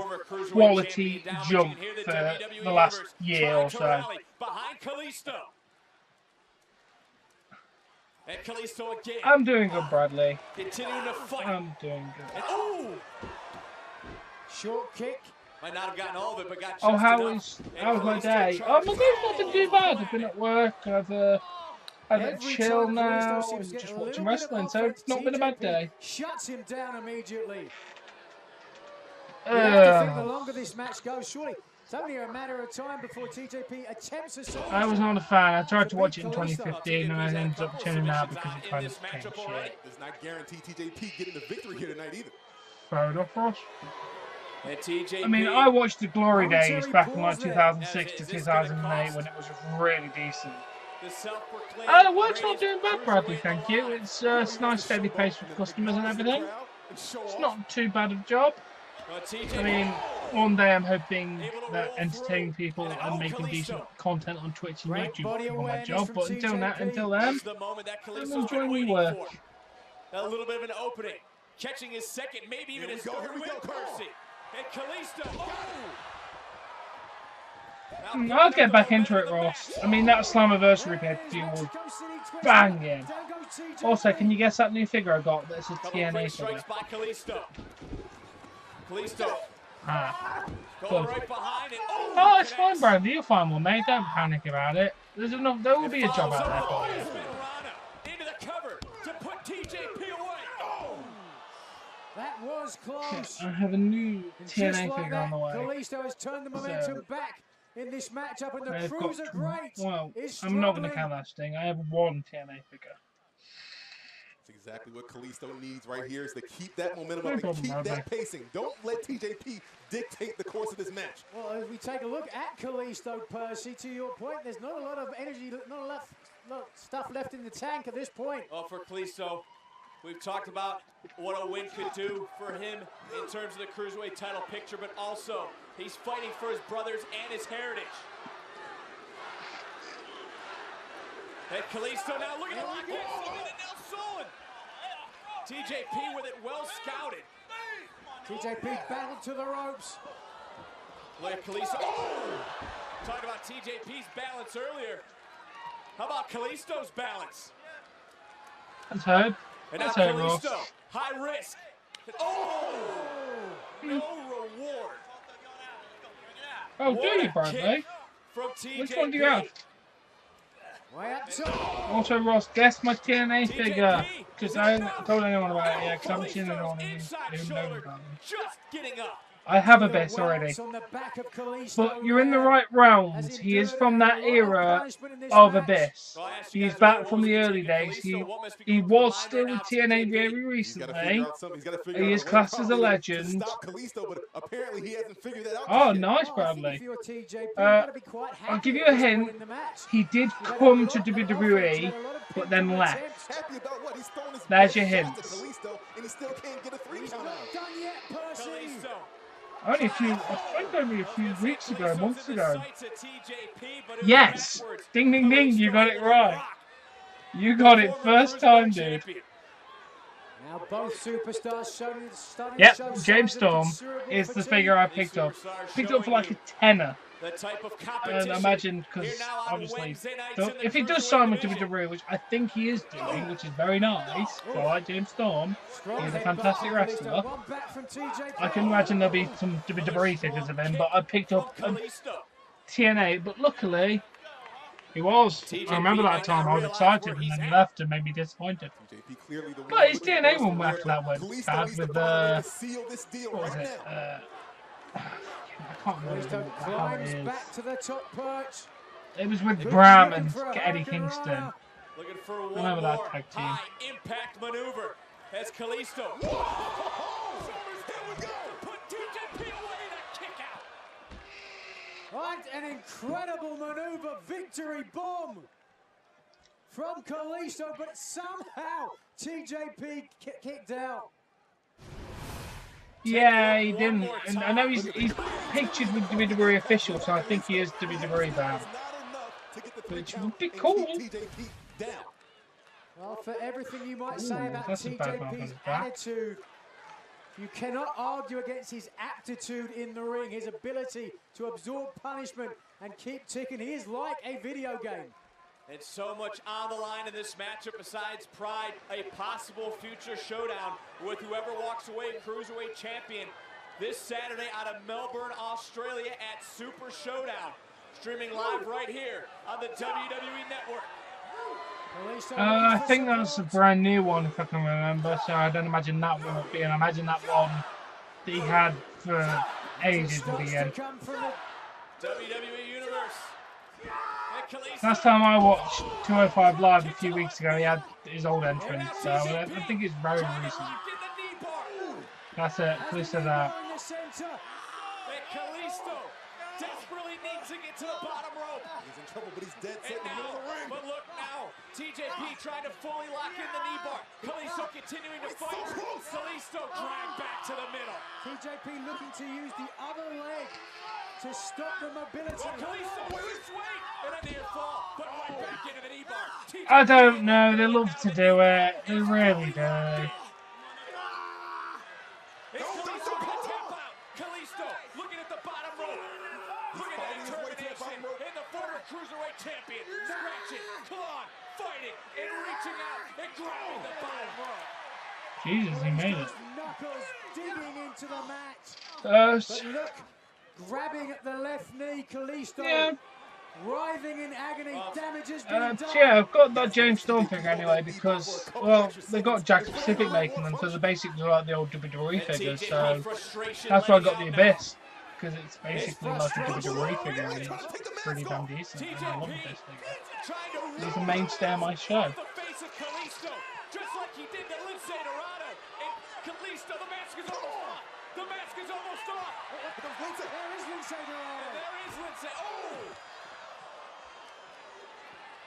quality jump for the last year or so.
Behind Kalisto. And Kalisto again.
I'm doing good, Bradley.
Continuing to fight.
I'm doing good.
And, oh!
Short kick.
Might not have gotten all of it, but got just
how was my day? Oh, my day's not been too bad. I've been at work. I've had a chill now. I'm just watching wrestling, so it's not been a bad day.
Shuts him down immediately. You have to think the longer this match goes, surely it's only a matter of time before TJP attempts a
I was not a fan. I tried to watch it in 2015 and I ended up tuning out because it kind of became shit.
Does not guarantee TJP getting the victory here tonight either.
Fair enough, Ross.
And TJP,
I mean, I watched the glory days back in like 2006 to 2008 when it was really decent. The work's not doing bad, Bradley, thank you. It's a nice steady pace with customers and everything. It's not too bad a job. I mean, one day I'm hoping that entertaining people and making decent content on Twitch and YouTube will be my job, but until then, I'm enjoying my work.
A little bit of an opening, catching his second, maybe even his third win, Mercy. And Kalisto,
I'll get back into it, Ross. I mean, that Slammiversary pay-per-view was banging. Also, can you guess that new figure I got? That's a TNA figure.
Kalisto.
Good.
Right behind it.
Oh, it's fine, Bradley. You'll find one, mate. Don't panic about it. There's enough. There will be a job out there for you.
Into the cover to put TJP away. Oh.
That was close.
I have a new TNA figure on the way.
Kalisto has turned the momentum back in this matchup, and the Cruiserweight.
Well, I'm not going to count that sting. I have one TNA figure.
That's exactly what Kalisto needs right here, is to keep that momentum up and keep that pacing. Don't let TJP dictate the course of this match.
Well, as we take a look at Kalisto, Percy, to your point, there's not a lot of energy, not a lot of stuff left in the tank at this point.
Well, for Kalisto, we've talked about what a win could do for him in terms of the Cruiserweight title picture, but also he's fighting for his brothers and his heritage. And Kalisto now looking to lock in, and now Solon. TJP with it well scouted.
TJP battled to the ropes.
Look at Kalisto. Oh! Talking about TJP's balance earlier. How about Kalisto's balance?
That's heard.
And now Kalisto, high risk. Oh! no reward.
Oh, do you, Bradley? Which one do you have?
Way up top.
Also, Ross, guess my TNA figure. Because I haven't told anyone about it yet, because I haven't seen anyone who knows about them.
Just getting up.
I have Abyss already. But you're in the right realms. He is from that era of Abyss. He's back from the early days. He was still with TNA very recently. He is classed as a legend. Oh, nice, Bradley. I'll give you a hint. He did come to WWE, but then left. There's your hint. Only a few weeks ago, months ago. Yes! Ding, ding, ding, you got it right. You got it first time, dude.
Now both superstars showing.
Yep, James Storm is the figure I picked up. Picked up for like a tenner. And I imagine, because obviously, if he does sign with WWE, which I think he is doing, which is very nice, so I like James Storm, he's a fantastic wrestler. I can imagine there'll be some WWE figures of him, but I picked up a TNA, but luckily, he was. I remember that time I was excited, and then he left and made me disappointed. But his TNA one after that went bad with what was it? I can't remember how it is.
Back to the top perch.
It was with Bram and Eddie Kingston.
Looking for
I remember that tag team.
high impact maneuver as Kalisto. Put TJP away to kick out.
Right, an incredible maneuver, victory bomb from Kalisto, but somehow TJP kicked out.
Yeah, he didn't. And I know he's pictured with WWE official, so I think he is WWE bound. Which would be cool.
Well, for everything you might say about TJP's attitude, you cannot argue against his aptitude in the ring, his ability to absorb punishment and keep ticking. He is like a video game.
And so much on the line in this matchup besides pride, a possible future showdown with whoever walks away Cruiserweight Champion this Saturday out of Melbourne, Australia at Super Showdown. Streaming live right here on the WWE Network.
I think that's a brand new one, if I can remember, so I don't imagine that one would be, and I imagine that one that he had for ages would be in.
WWE Universe.
Last time I watched 205 Live a few weeks ago, he had his old entrance, so I think it's very recent. That's it, Kalisto's out.
Kalisto desperately needs to get to the bottom rope.
He's in trouble, but he's dead set in the middle of the ring.
But look now, TJP trying to fully lock in the knee bar. Kalisto continuing to fight. Kalisto dragged back to the middle.
TJP looking to use the other leg to stop the mobility.
Kalisto with his weight and a near fall, but right back into the knee bar.
I don't know, they love to do it. They really do.
Kalisto looking at the bottom rope. Look at that determination in the former Cruiserweight Champion. Scratching, clawing, fighting, and reaching out and grabbing the bottom rope.
Jesus, he made it.
Knuckles digging into the mat.
But
look, grabbing at the left knee, Kalisto.
Yeah.
Writhing in agony, damages being done.
Yeah, I've got that James Storm figure anyway because, well, they got Jack Pacific making them, so they're basically like the old WWE figures, so that's why I got the Abyss, because it's basically like a WWE figure, and it's pretty damn decent, and I love this figure. He's a mainstay of my show.
Just like he did to Lindsay Dorado, and Kalisto, the mask is almost off. The mask is almost off.
There is Lindsay Dorado.
And there is Lindsay. Oh!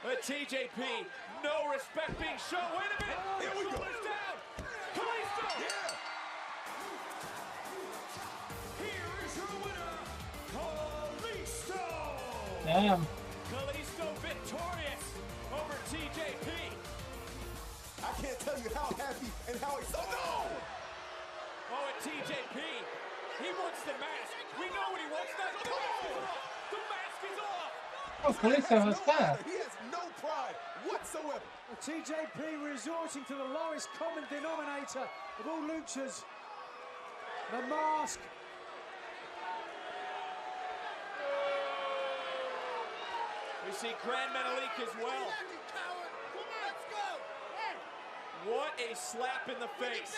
But TJP, no respect being shown. Wait a minute.
Here we go.
Down. Kalisto.
Yeah.
Here is your winner, Kalisto.
Damn.
Kalisto victorious over TJP.
I can't tell you how happy and how excited. Oh, no!
Oh, and TJP, he wants the mask. We know what he wants. The mask is off.
Oh, Kalisto was there.
He has no pride whatsoever.
TJP resorting to the lowest common denominator of all luchas. The mask.
We see Grand Metalik as well. What a slap in the face.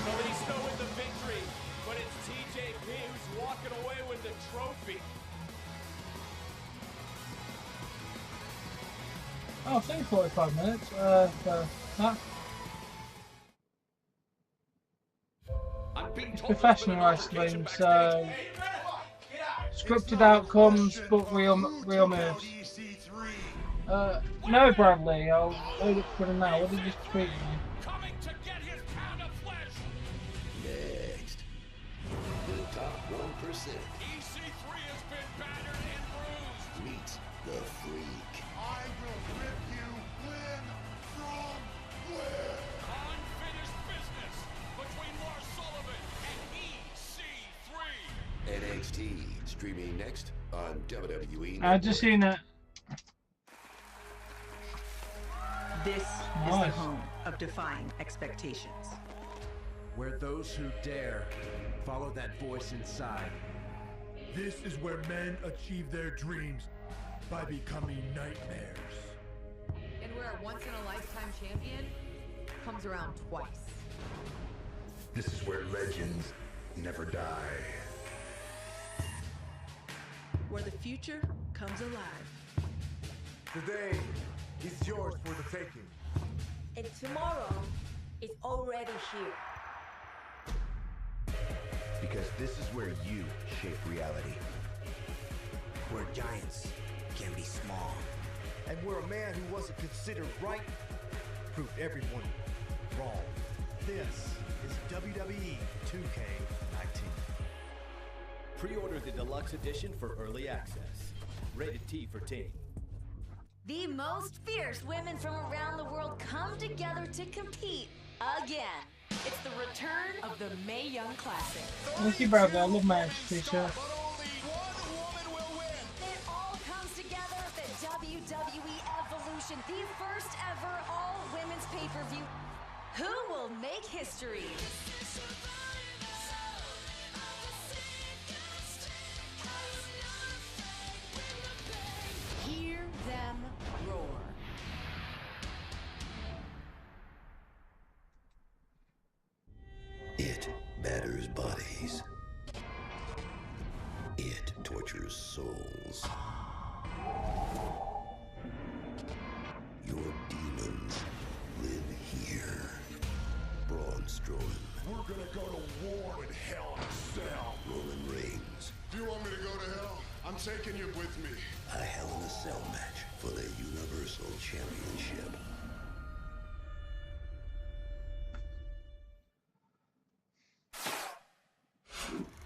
Kalisto with the victory, but it's TJP who's walking away with the trophy.
Oh, it's only 45 minutes. That. It's professional wrestling, so scripted outcomes, but real moves. No, Bradley, I'll load it for him now. What did you tweet me?
Coming to get his pound of flesh.
Next, the top 1%.
EC3 has been battered and bruised.
Meet the Freak.
I will rip you limb from limb. Unfinished business between Lars Sullivan and EC3.
NXT, streaming next on WWE.
I just seen it.
This is the home of defying expectations.
Where those who dare follow that voice inside.
This is where men achieve their dreams by becoming nightmares.
And where a once-in-a-lifetime champion comes around twice.
This is where legends never die.
Where the future comes alive.
Today is yours for the taking.
And tomorrow is already here.
Because this is where you shape reality. Where giants can be small.
And where a man who wasn't considered right proved everyone wrong.
This is WWE 2K19.
Pre-order the deluxe edition for early access. Rated T for teen.
The most fierce women from around the world come together to compete again. It's the return of the Mae Young Classic.
Thank you, Bradley. I love my t-shirt.
It all comes together at the WWE Evolution, the first ever all-women's pay-per-view. Who will make history? Hear them roar.
It batters bodies. It tortures souls. Your demons live here. Braun Strowman.
We're gonna go to war with Hell in a Cell.
Roman Reigns.
Do you want me to go to hell? I'm taking you with me.
A Hell in a Cell match for the Universal Championship.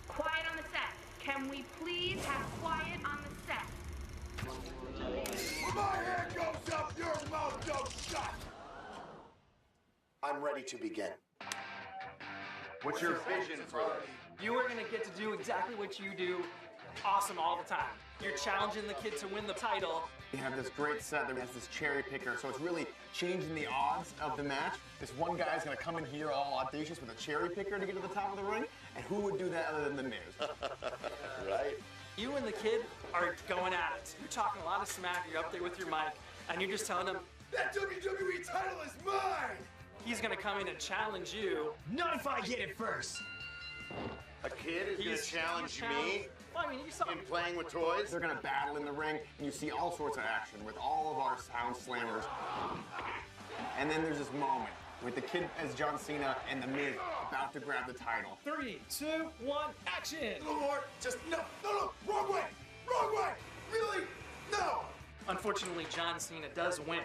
Quiet on the set. Can we please have quiet on the set?
When my hand goes up, your mouth goes shut.
I'm ready to begin.
What's your vision for this? You are going to get to do exactly what you do awesome all the time. You're challenging the kid to win the title.
We have this great set that has this cherry picker, so it's really changing the odds of the match. This one guy's going to come in here all audacious with a cherry picker to get to the top of the ring, and who would do that other than the Miz?
Right?
You and the kid are going at it. You're talking a lot of smack, you're up there with your mic, and you're just telling him,
that WWE title is mine!
He's going to come in and challenge you.
Not if I get it first.
A kid is going to challenge me
Well, I mean, you saw
in playing with toys?
They're going to battle in the ring, and you see all sorts of action with all of our sound slammers. And then there's this moment with the kid as John Cena and the Miz about to grab the title.
3, 2, 1, action!
No more, just no, wrong way, really, no!
Unfortunately, John Cena does win.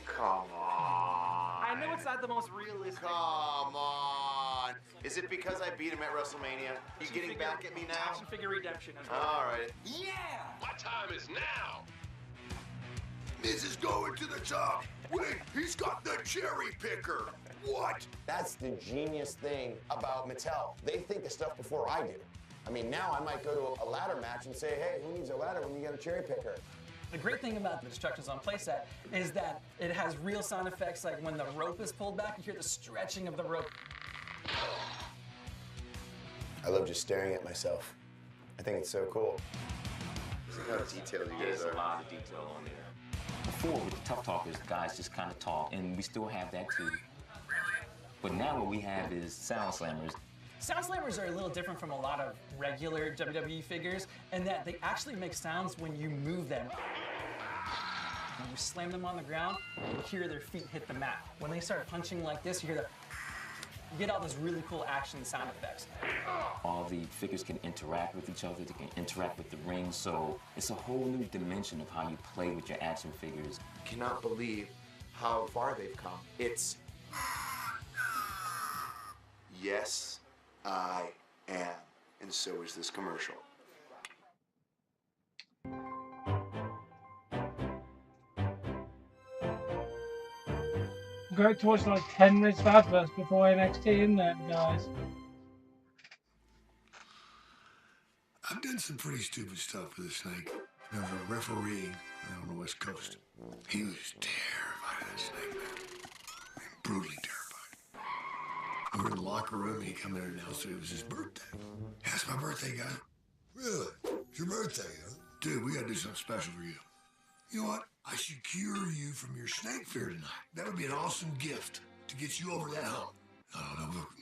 Come on.
I know it's not the most realistic.
Come on. Is it because I beat him at WrestleMania? You getting back at me now?
Action figure redemption.
All right.
Yeah! My time is now!
Miz is going to the top. Wait, he's got the cherry picker. What?
That's the genius thing about Mattel. They think of stuff before I do. I mean, now I might go to a ladder match and say, hey, who needs a ladder when you got a cherry picker?
The great thing about the Destruction Zone playset is that it has real sound effects, like when the rope is pulled back, you hear the stretching of the rope.
I love just staring at myself. I think it's so cool. See how detailed you guys are.
There's a lot of detail on there. Before, with the Tough Talkers, guys just kind of talk, and we still have that too. But now what we have is Sound Slammers.
Sound Slammers are a little different from a lot of regular WWE figures in that they actually make sounds when you move them. When you slam them on the ground, you hear their feet hit the mat. When they start punching like this, you hear you get all those really cool action sound effects.
All the figures can interact with each other, they can interact with the ring, so it's a whole new dimension of how you play with your action figures.
Cannot believe how far they've come. It's yes, I am, and so is this commercial.
Go to watch like 10 minutes of adverts before NXT, isn't it, guys?
I've done some pretty stupid stuff with a snake. There was a referee on the West Coast. He was terrified of that snake, man. Brutally terrified. We were in the locker room, and he come in and announced that it was his birthday. That's my birthday, guy. Really? It's your birthday, huh? Dude, we gotta do something special for you. You know what? I should cure you from your snake fear tonight. That would be an awesome gift to get you over that hump.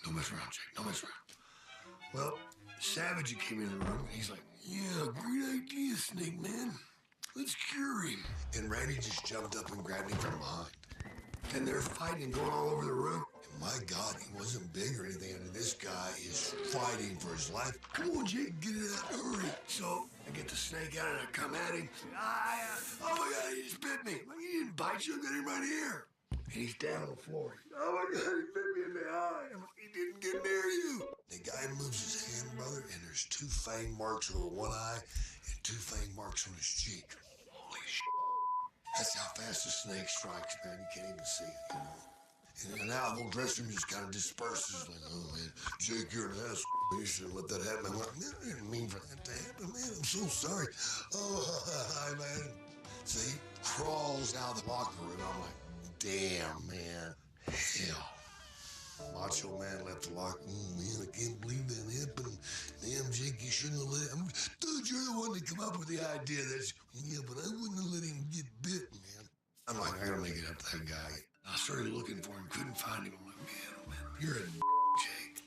No mess around, Jake. No mess around. Well, Savage came in the room, and he's like, yeah, great idea, Snake Man. Let's cure him. And Randy just jumped up and grabbed him from behind. And they're fighting, going all over the room. And my God, he wasn't big or anything. And this guy is fighting for his life. Come on, Jake, get it out, hurry. So I get the snake out and I come at him. Oh my God, he just bit me. Like, he didn't bite you, I got him right here. And he's down on the floor. Oh my God, he bit me in the eye. I'm like, he didn't get near you. The guy moves his hand, brother, and there's 2 fang marks over one eye and 2 fang marks on his cheek. Holy shit. That's how fast a snake strikes, man. You can't even see it, you know. And now the whole dressing room just kind of disperses. Like, oh man, Jake, you're an ass. You shouldn't let that happen. I'm like, man, I didn't mean for that to happen, man. I'm so sorry. Oh, hi, man. So he crawls out of the locker room. I'm like, damn, man. Hell. Macho Man left the locker room. Man, I can't believe that happened. Damn, Jake, you shouldn't have let him. Dude, you're the one that come up with the idea that, yeah, but I wouldn't have let him get bit, man. I'm like, I gotta make it up to that guy. I started looking for him, couldn't find him. I'm like, man, oh man, you're a Jake.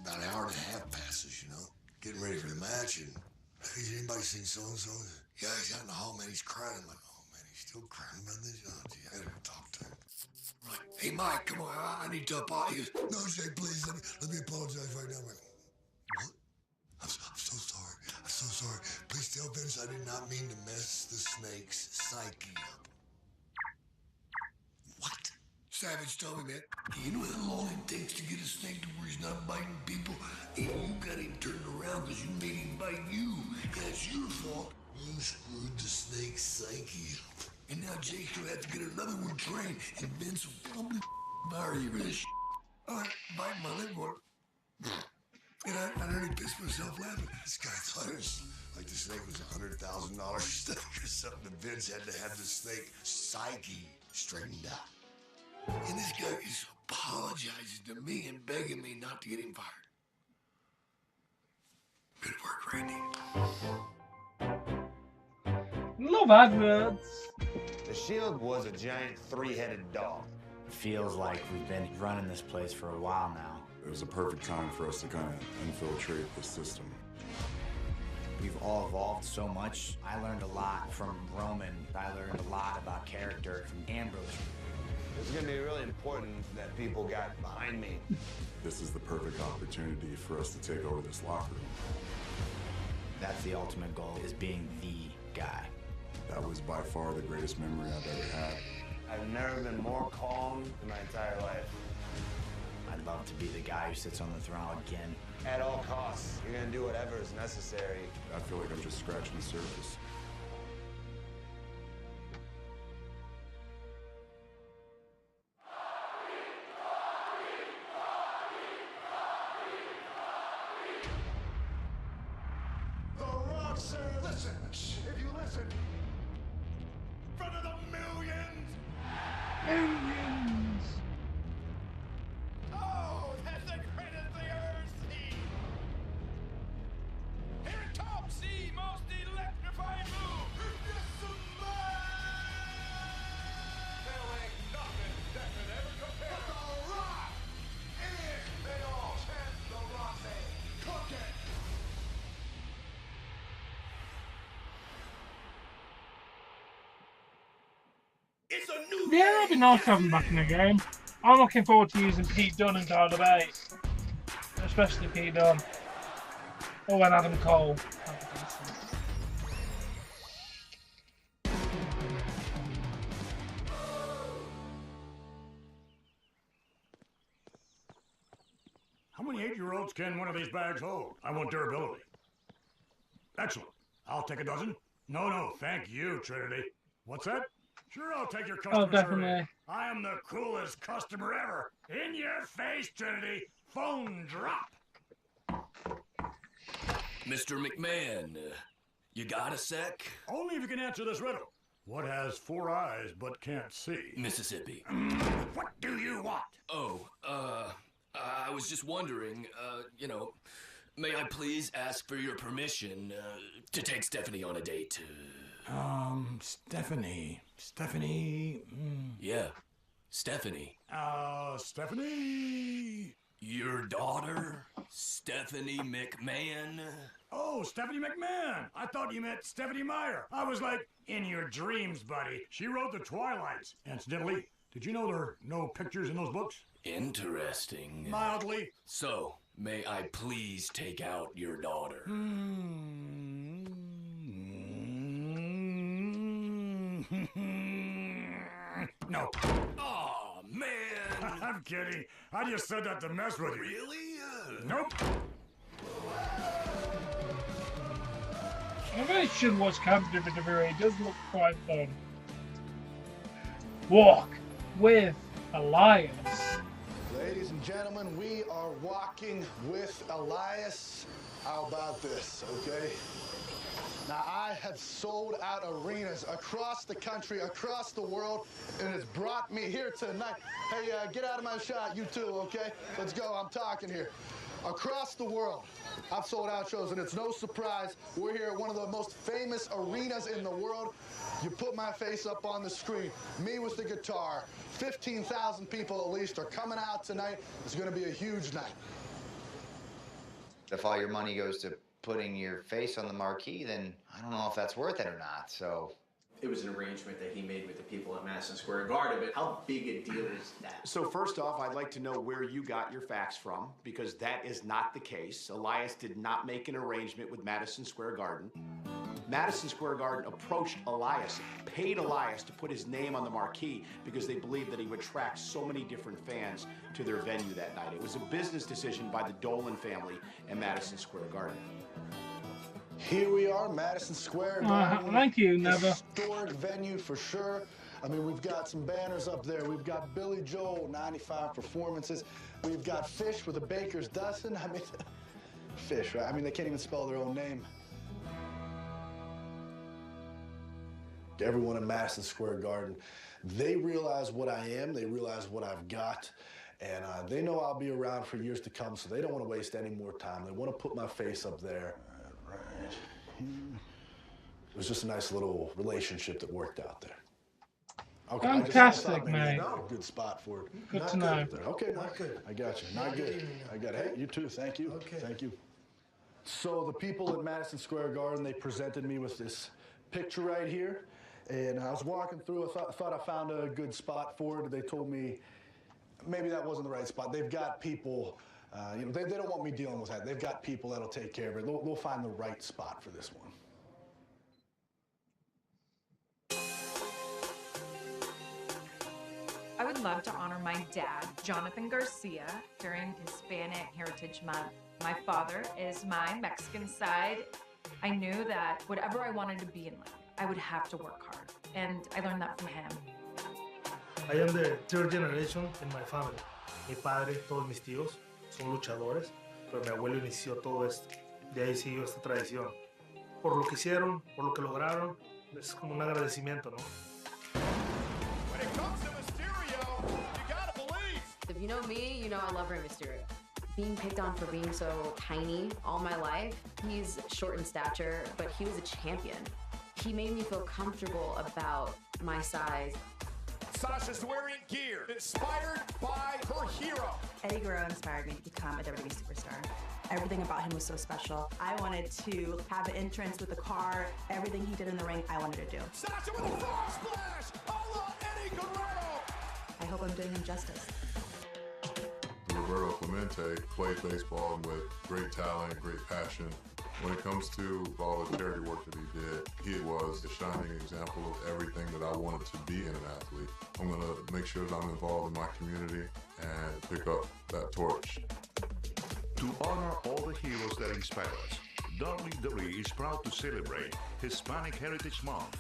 About an hour and a half passes, you know, getting ready for the match, and hey, has anybody seen so-and-so? Yeah, he's out in the hall, man, he's crying. I'm like, oh man, he's still crying about this? Oh, gee, I gotta go talk to him. I'm like, hey, Mike, come on, I need to apologize. He goes, no, Jake, please, let me apologize right now. I'm like, what? I'm so sorry. I'm so sorry. Please tell Vince I did not mean to mess the snake's psyche up. What? Savage told me that. You know how long it takes to get a snake to where he's not biting people? And you got him turned around because you made him bite you. That's your fault. You screwed the snake's psyche up. And now Jake's gonna have to get another one trained, and Vince will probably fire you for this shit. All right, bite my lip more. And I nearly pissed myself laughing. This guy thought it was like the snake was $100,000 snake or something. And Vince had to have the snake psyche straightened out. And this guy is apologizing to me and begging me not to get him fired. Good work, Randy.
Love adverts.
The Shield was a giant 3-headed dog.
It feels like we've been running this place for a while now.
It was a perfect time for us to kind of infiltrate the system.
We've all evolved so much. I learned a lot from Roman. I learned a lot about character from Ambrose.
It's going to be really important that people got behind me.
This is the perfect opportunity for us to take over this locker room.
That's the ultimate goal, is being the guy.
That was by far the greatest memory I've ever had.
I've never been more calm in my entire life.
I'd love to be the guy who sits on the throne again.
At all costs, you're going to do whatever is necessary.
I feel like I'm just scratching the surface.
The Rock said, listen, if you listen,
It's a new
Yeah, it'd be nice to have him back in the game. I'm looking forward to using Pete Dunne and Tyler Bates. Especially Pete Dunne. Or when Adam Cole.
How many 8-year-olds can one of these bags hold? I want durability. Excellent. I'll take a dozen. No, thank you, Trinity. What's that? Sure, I'll take your customer
definitely.
survey. I am the coolest customer ever. In your face, Trinity. Phone drop.
Mr. McMahon, you got a sec?
Only if you can answer this riddle. What has 4 eyes but can't see?
Mississippi.
What do you want?
Oh, I was just wondering, may I please ask for your permission to take Stephanie on a date?
Stephanie.
Yeah, Stephanie.
Stephanie.
Your daughter, Stephanie McMahon?
Oh, Stephanie McMahon. I thought you meant Stephanie Meyer. I was like, in your dreams, buddy. She wrote The Twilights. Incidentally, did you know there are no pictures in those books?
Interesting.
Mildly.
So, may I please take out your daughter?
No.
Oh, man.
I'm kidding. I just said that to mess with you.
Really?
Nope.
I really should watch Camp WWE. It does look quite fun. Walk with Elias.
Ladies and gentlemen, we are walking with Elias. How about this, okay? Now, I have sold out arenas across the country, across the world, and it's brought me here tonight. Hey, get out of my shot, you two, okay? Let's go, I'm talking here. Across the world, I've sold out shows, and it's no surprise we're here at one of the most famous arenas in the world. You put my face up on the screen, me with the guitar. 15,000 people at least are coming out tonight. It's going to be a huge night.
If all your money goes to putting your face on the marquee, then I don't know if that's worth it or not, so.
It was an arrangement that he made with the people at Madison Square Garden, but how big a deal is that?
So first off, I'd like to know where you got your facts from, because that is not the case. Elias did not make an arrangement with Madison Square Garden. Madison Square Garden approached Elias, paid Elias to put his name on the marquee because they believed that he would attract so many different fans to their venue that night. It was a business decision by the Dolan family and Madison Square Garden.
Here we are, Madison Square Garden.
Thank you, Never.
Historic venue for sure. I mean, we've got some banners up there. We've got Billy Joel, 95 performances. We've got Fish with a baker's dozen. I mean, Fish, right? I mean, they can't even spell their own name. Everyone in Madison Square Garden, they realize what I am. They realize what I've got. And they know I'll be around for years to come, so they don't want to waste any more time. They want to put my face up there. Right here. It was just a nice little relationship that worked out there. Okay,
fantastic, man.
A good spot for it.
Good to know.
Okay, not good. I got you. Not good. I got it. Hey, you too. Thank you. Okay. Thank you. So the people at Madison Square Garden, they presented me with this picture right here. And I was walking through, I thought I found a good spot for it. They told me maybe that wasn't the right spot. They've got people, they don't want me dealing with that. They've got people that'll take care of it. They'll find the right spot for this one.
I would love to honor my dad, Jonathan Garcia, during Hispanic Heritage Month. My father is my Mexican side. I knew that whatever I wanted to be in life, I would have to work hard, and I learned that from him.
I am the third generation in my family. Mi padre, todos mis tíos son luchadores, pero mi abuelo inició todo esto. De ahí siguió esta tradición. Por lo que hicieron, por lo que lograron, es como un agradecimiento, ¿no?
When it comes to Mysterio, you gotta believe.
If you know me, you know I love Rey Mysterio. Being picked on for being so tiny all my life, he's short in stature, but he was a champion. He made me feel comfortable about my size.
Sasha's wearing gear inspired by her hero.
Eddie Guerrero inspired me to become a WWE superstar. Everything about him was so special. I wanted to have an entrance with a car. Everything he did in the ring, I wanted to do.
Sasha with a frog splash! A la Eddie
I hope I'm doing him justice.
Roberto Clemente played baseball with great talent, great passion. When it comes to all the charity work that he did, he was a shining example of everything that I wanted to be in an athlete. I'm going to make sure that I'm involved in my community and pick up that torch.
To honor all the heroes that inspire us, WWE is proud to celebrate Hispanic Heritage Month.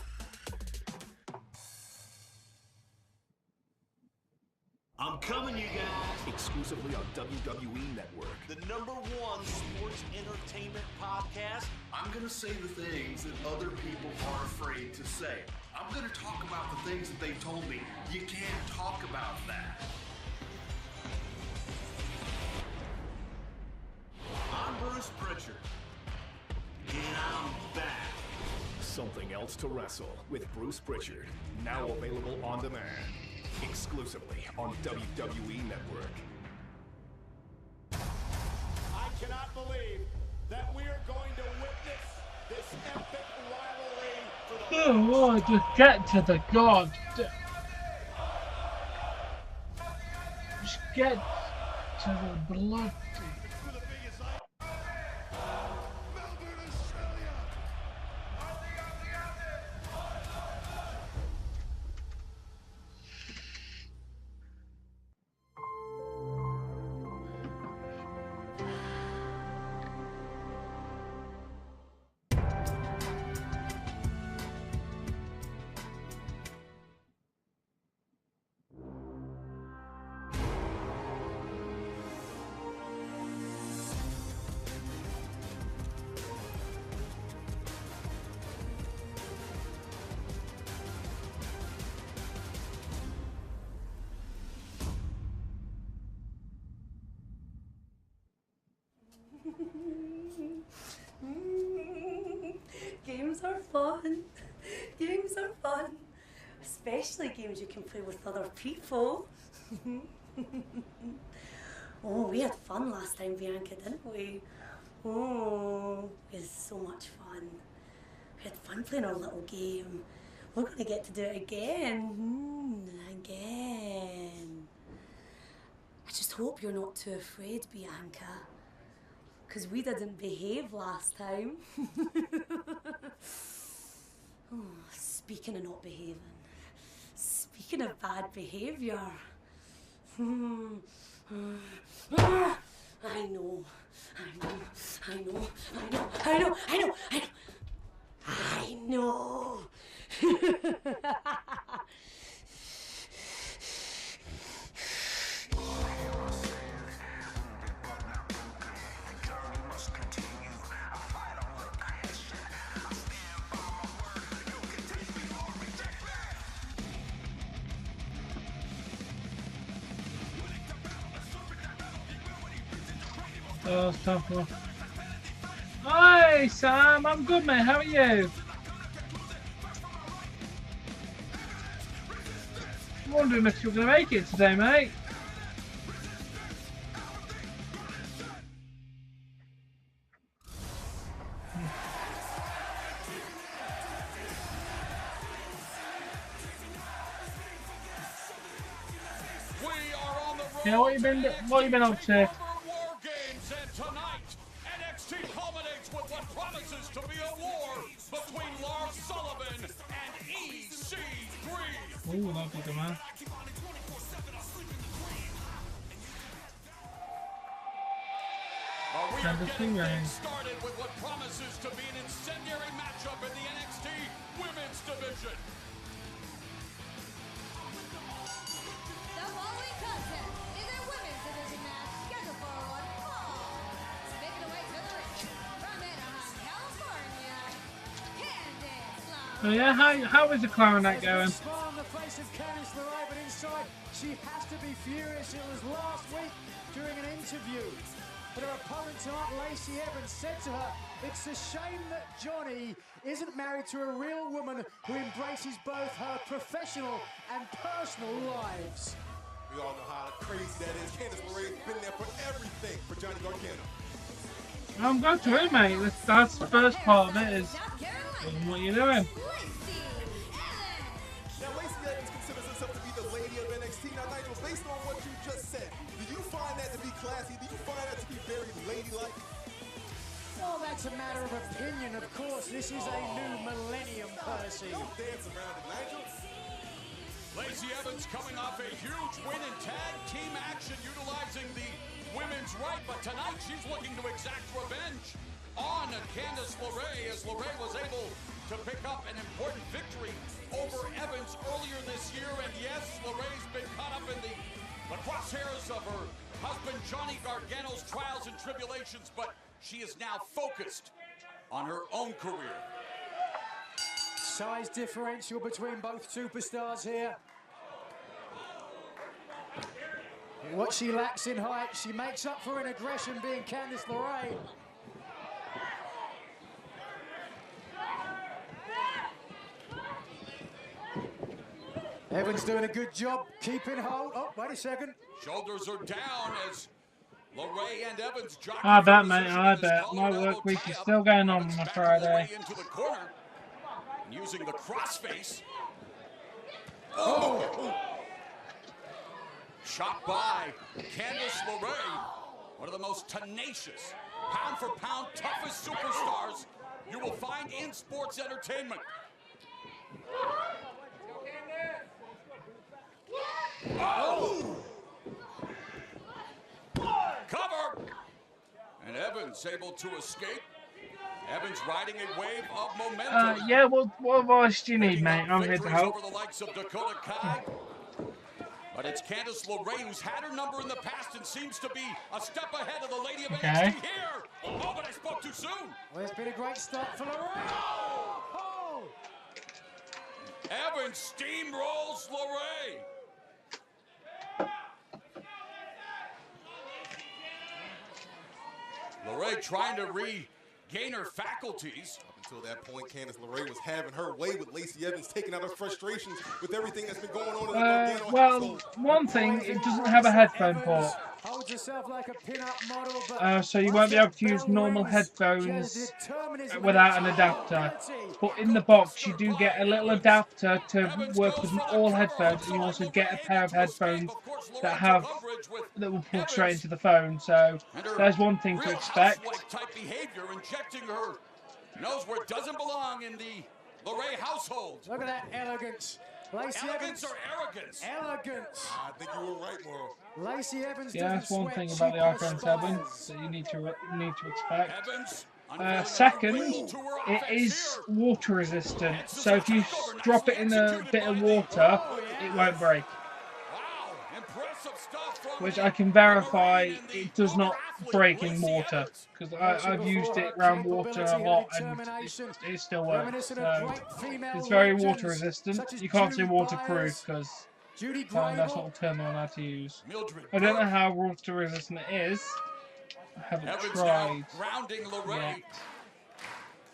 I'm coming, you guys, exclusively on WWE Network.
The #1 sports entertainment podcast.
I'm gonna say the things that other people are afraid to say. I'm gonna talk about the things that they told me. You can't talk about that. I'm Bruce Pritchard. And I'm back. Something Else to Wrestle with Bruce Pritchard. Now available on demand. Exclusively on WWE Network.
I cannot believe that we are going to witness this epic rivalry for the
Oh Lord, just get to the god. Just get to the blood.
Games are fun. Games are fun. Especially games you can play with other people. Oh, we had fun last time, Bianca, didn't we? Oh, it was so much fun. We had fun playing our little game. We're going to get to do it again. Again. I just hope you're not too afraid, Bianca. Because we didn't behave last time. Oh, speaking of not behaving. Speaking of bad behaviour. I know.
Oh, it's tough. Hi, Sam. I'm good, mate. How are you? I'm wondering if you're going to make it today, mate. Yeah, what you been up to?
Tonight, NXT culminates with what promises to be a war between Lars Sullivan and EC3.
Ooh, that'd be good, man.
We are getting things started with what promises to be an incendiary matchup in the NXT Women's Division.
The following contest is a women's division match scheduled for one fall. Making the way to the ring from Anaheim, California, Candice LeRae.
Oh yeah, how is the clarinet going?
Smile on the face of Candice LeRae, but inside she has to be furious. It was last week during an interview. But her opponent tonight, Lacey Evans, said to her, "It's a shame that Johnny isn't married to a real woman who embraces both her professional and personal lives."
We all know how crazy that is. Candice LeRae's been there for everything for Johnny Gargano.
I'm glad to hear, mate. That's the first part of it is what you're doing.
Now, Lacey Evans considers herself to be Now, Nigel, based on what you just said, do you find that to be classy? Do you find that to be very ladylike?
Well, that's a matter of opinion, of course. This is a new millennium, Percy.
Don't dance around it, Nigel.
Lacey Evans coming off a huge win in tag team action utilizing the women's right, but tonight she's looking to exact revenge on Candice LeRae as LeRae was able to pick up an important victory over Evans earlier this year. And yes, LeRae's been caught up in the crosshairs of her husband Johnny Gargano's trials and tribulations, but she is now focused on her own career.
Size differential between both superstars here. What she lacks in height, she makes up for in aggression, being Candice LeRae. Evans doing a good job keeping hold. Oh, wait a second.
Shoulders are down as LeRae and Evans jockey.
I bet, mate, I bet. My work week is still going on a Friday.
Into the corner, using the crossface.
Oh!
Shot by Candice LeRae, one of the most tenacious, pound-for-pound, toughest superstars you will find in sports entertainment. Oh! Cover! And Evans able to escape. Evans riding a wave of momentum.
Yeah, what voice do you need, mate? I'm here to help.
Over the likes of Dakota Kai. But it's Candice LeRae who's had her number in the past and seems to be a step ahead of the Lady of NXT here. Oh, but I spoke too soon.
Well, it's been a great start for LeRae. Oh!
Evans steamrolls LeRae. LeRae trying to regain her faculties.
Up until that point, Candice LeRae was having her way with Lacey Evans, taking out her frustrations with everything that's been going on in the Gargano household.
One thing, it doesn't have a headphone port.
Holds herself like a pin-up model, but
So you won't be able to use normal headphones without an adapter. But in the box, you do get a little adapter to work with all headphones, and you also get a pair of headphones that will plug straight into the phone. So there's one thing to expect.
Type behavior, injecting her knows where it doesn't belong in the LeRae household.
Look at that elegance. Lacey
Elegance
Evans.
or arrogance?
Elegance.
I think you were right, Morrow.
Lacey Evans.
Yeah, that's one thing about the iPhone 7 that you need to expect.
Evans,
second, it is water resistant, so if you drop it in a bit of water, it won't break. Which I can verify, it does not break in water, because I've used it around water a lot and it still works. So it's very water resistant. You can't say waterproof because that's not a term I know how to use. I don't know how water resistant it is. I haven't tried yet.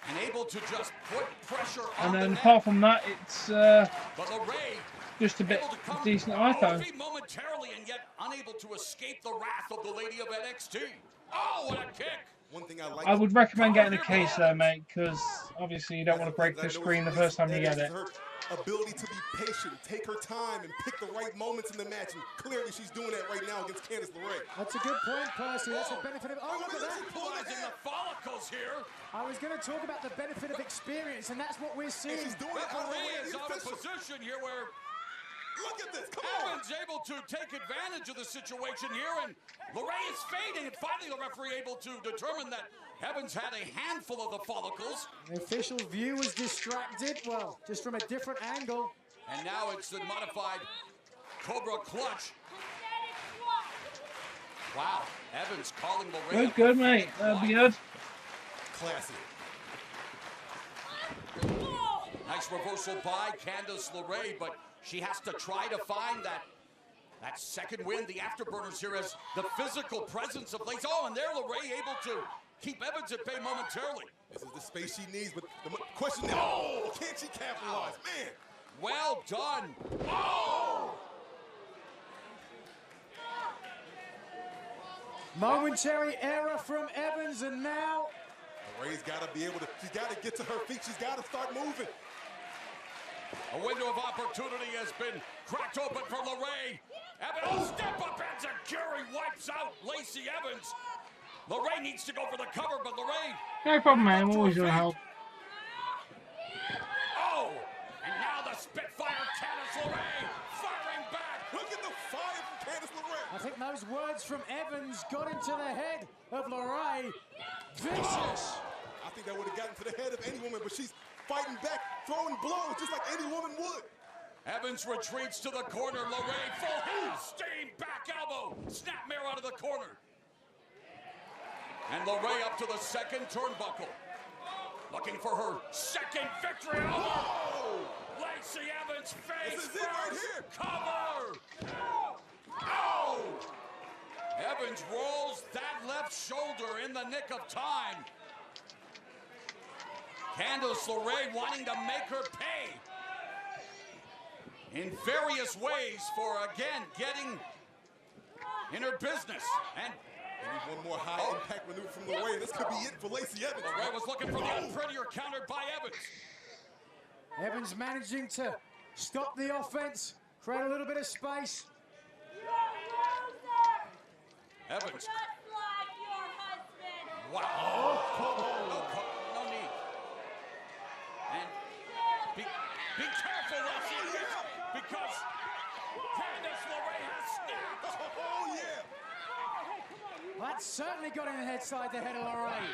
And able to just put pressure on
And then
the
apart from that, it's
but LeRae
just a bit decent iPhone.
momentarily and yet unable to escape the wrath of the Lady of NXT. Oh, what a kick!
One thing I like.
I would recommend getting a case though, mate, because obviously you don't want to break the screen the first time you get it.
Her ability to be patient, take her time, and pick the right moments in the match. And clearly she's doing that right now against Candice LeRae.
That's a good point, Percy. That's a benefit of... Oh, look at that.
Utilizing the follicles here.
I was going to talk about the benefit of experience, and that's what we're seeing.
She's doing it
LeRae is out of position here where
look at this. Come
Evans able to take advantage of the situation here, and LeRae is fading. And finally, the referee able to determine that Evans had a handful of the follicles.
The official view was distracted, well, just from a different angle.
And now it's the modified Cobra Clutch. Wow, Evans calling LeRae.
Good, mate. That'll be good.
Classy.
Nice reversal by Candice LeRae, but she has to try to find that second win. The afterburners here as the physical presence of Lacey. Oh, and there LeRae able to keep Evans at bay momentarily.
This is the space she needs, but the question now, oh, can't she capitalize? Man.
Well done. Oh!
Momentary error from Evans, and now
LeRae's got to be able to, she's got to get to her feet. She's got to start moving.
A window of opportunity has been cracked open for LeRae. Evans, step up and Curry wipes out Lacey Evans. LeRae needs to go for the cover, but LeRae...
No problem, man. I'm always going to help.
Oh! And now the Spitfire Candice LeRae firing back.
Look at the fire from Candice LeRae.
I think those words from Evans got into the head of LeRae. Vicious.
I think that would have gotten to the head of any woman, but she's fighting back, throwing blows just like any woman would.
Evans retreats to the corner. LeRae full steam back elbow. Snapmare out of the corner. And LeRae up to the second turnbuckle. Looking for her second victory. Oh! Lacey Evans face
This is it right here.
Cover. Oh! Evans rolls that left shoulder in the nick of time. Candice LeRae wanting to make her pay in various ways for, again, getting in her business. And
maybe one more high-impact maneuver from LeRae. This could be it for Lacey Evans.
LeRae was looking for the unprettier, countered by Evans.
Evans managing to stop the offense, create a little bit of space.
Evans. Wow. No need. And be careful, Lacey Evans, because Candice LeRae has snapped.
Oh, yeah.
That certainly got in inside the head of LeRae.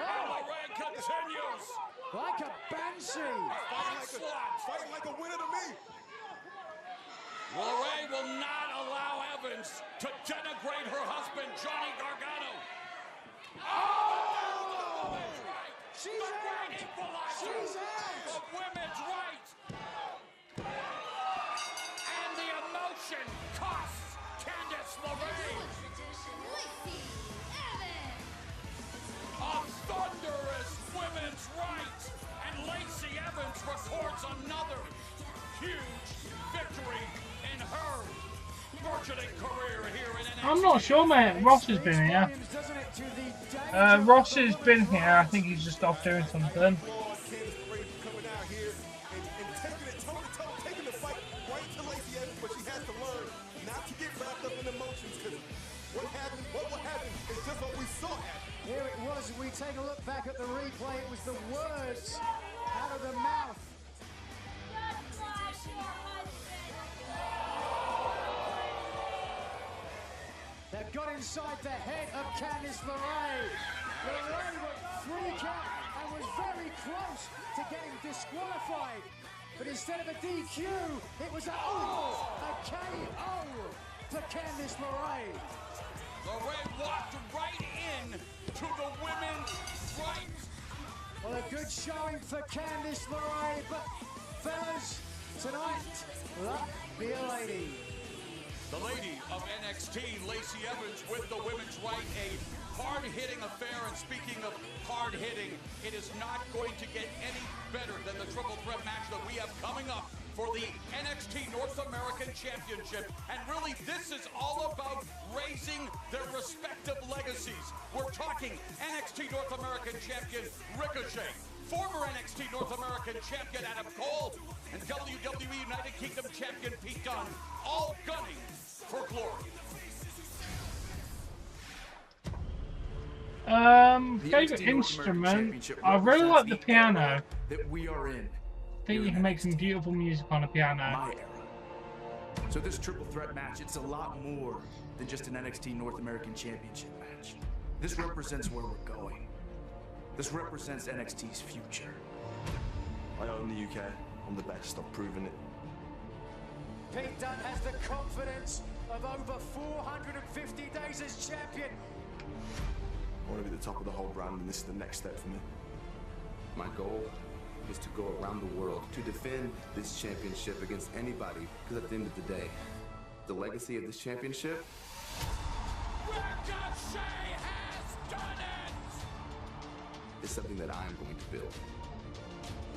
Oh, LeRae continues.
Like a banshee.
Fighting like a winner to me.
LeRae will not allow Evans to denigrate her husband, Johnny Gargano. Oh!
She's out. She's out.
The women's right. And the emotion costs Candice LeRae. A thunderous women's right. And Lacey Evans records another huge victory in her burgeoning career here in NXT.
I'm not sure, mate. Ross has been here. Ross has been here. I think he's just off doing something.
Here it was. We take a look back at the replay. It was the words out of the mouth. That got inside the head of Candice LeRae. LeRae would freak out and was very close to getting disqualified. But instead of a DQ, it was a KO for Candice LeRae.
LeRae walked right in to the women's right.
Well, a good showing for Candice LeRae, but fellas, tonight, luck be a lady.
The lady of NXT, Lacey Evans, with the women's right, a hard-hitting affair. And speaking of hard-hitting, it is not going to get any better than the triple threat match that we have coming up for the NXT North American Championship. And really, this is all about raising their respective legacies. We're talking NXT North American Champion Ricochet, former NXT North American Champion Adam Cole, and WWE United Kingdom Champion Pete Dunne, all gunning for glory.
Favorite instrument? I really like the piano.
That we are in.
I think you can make some beautiful music on a piano.
My era. So this triple threat match, it's a lot more than just an NXT North American Championship match. This represents where we're going. This represents NXT's future.
I own the UK. I'm the best. I've proven it.
Pete Dunne has the confidence of over 450 days as champion.
I want to be the top of the whole brand, and this is the next step for me.
My goal is to go around the world to defend this championship against anybody, because at the end of the day, the legacy of this championship.
Ricochet has done it!
Is something that I am going to build.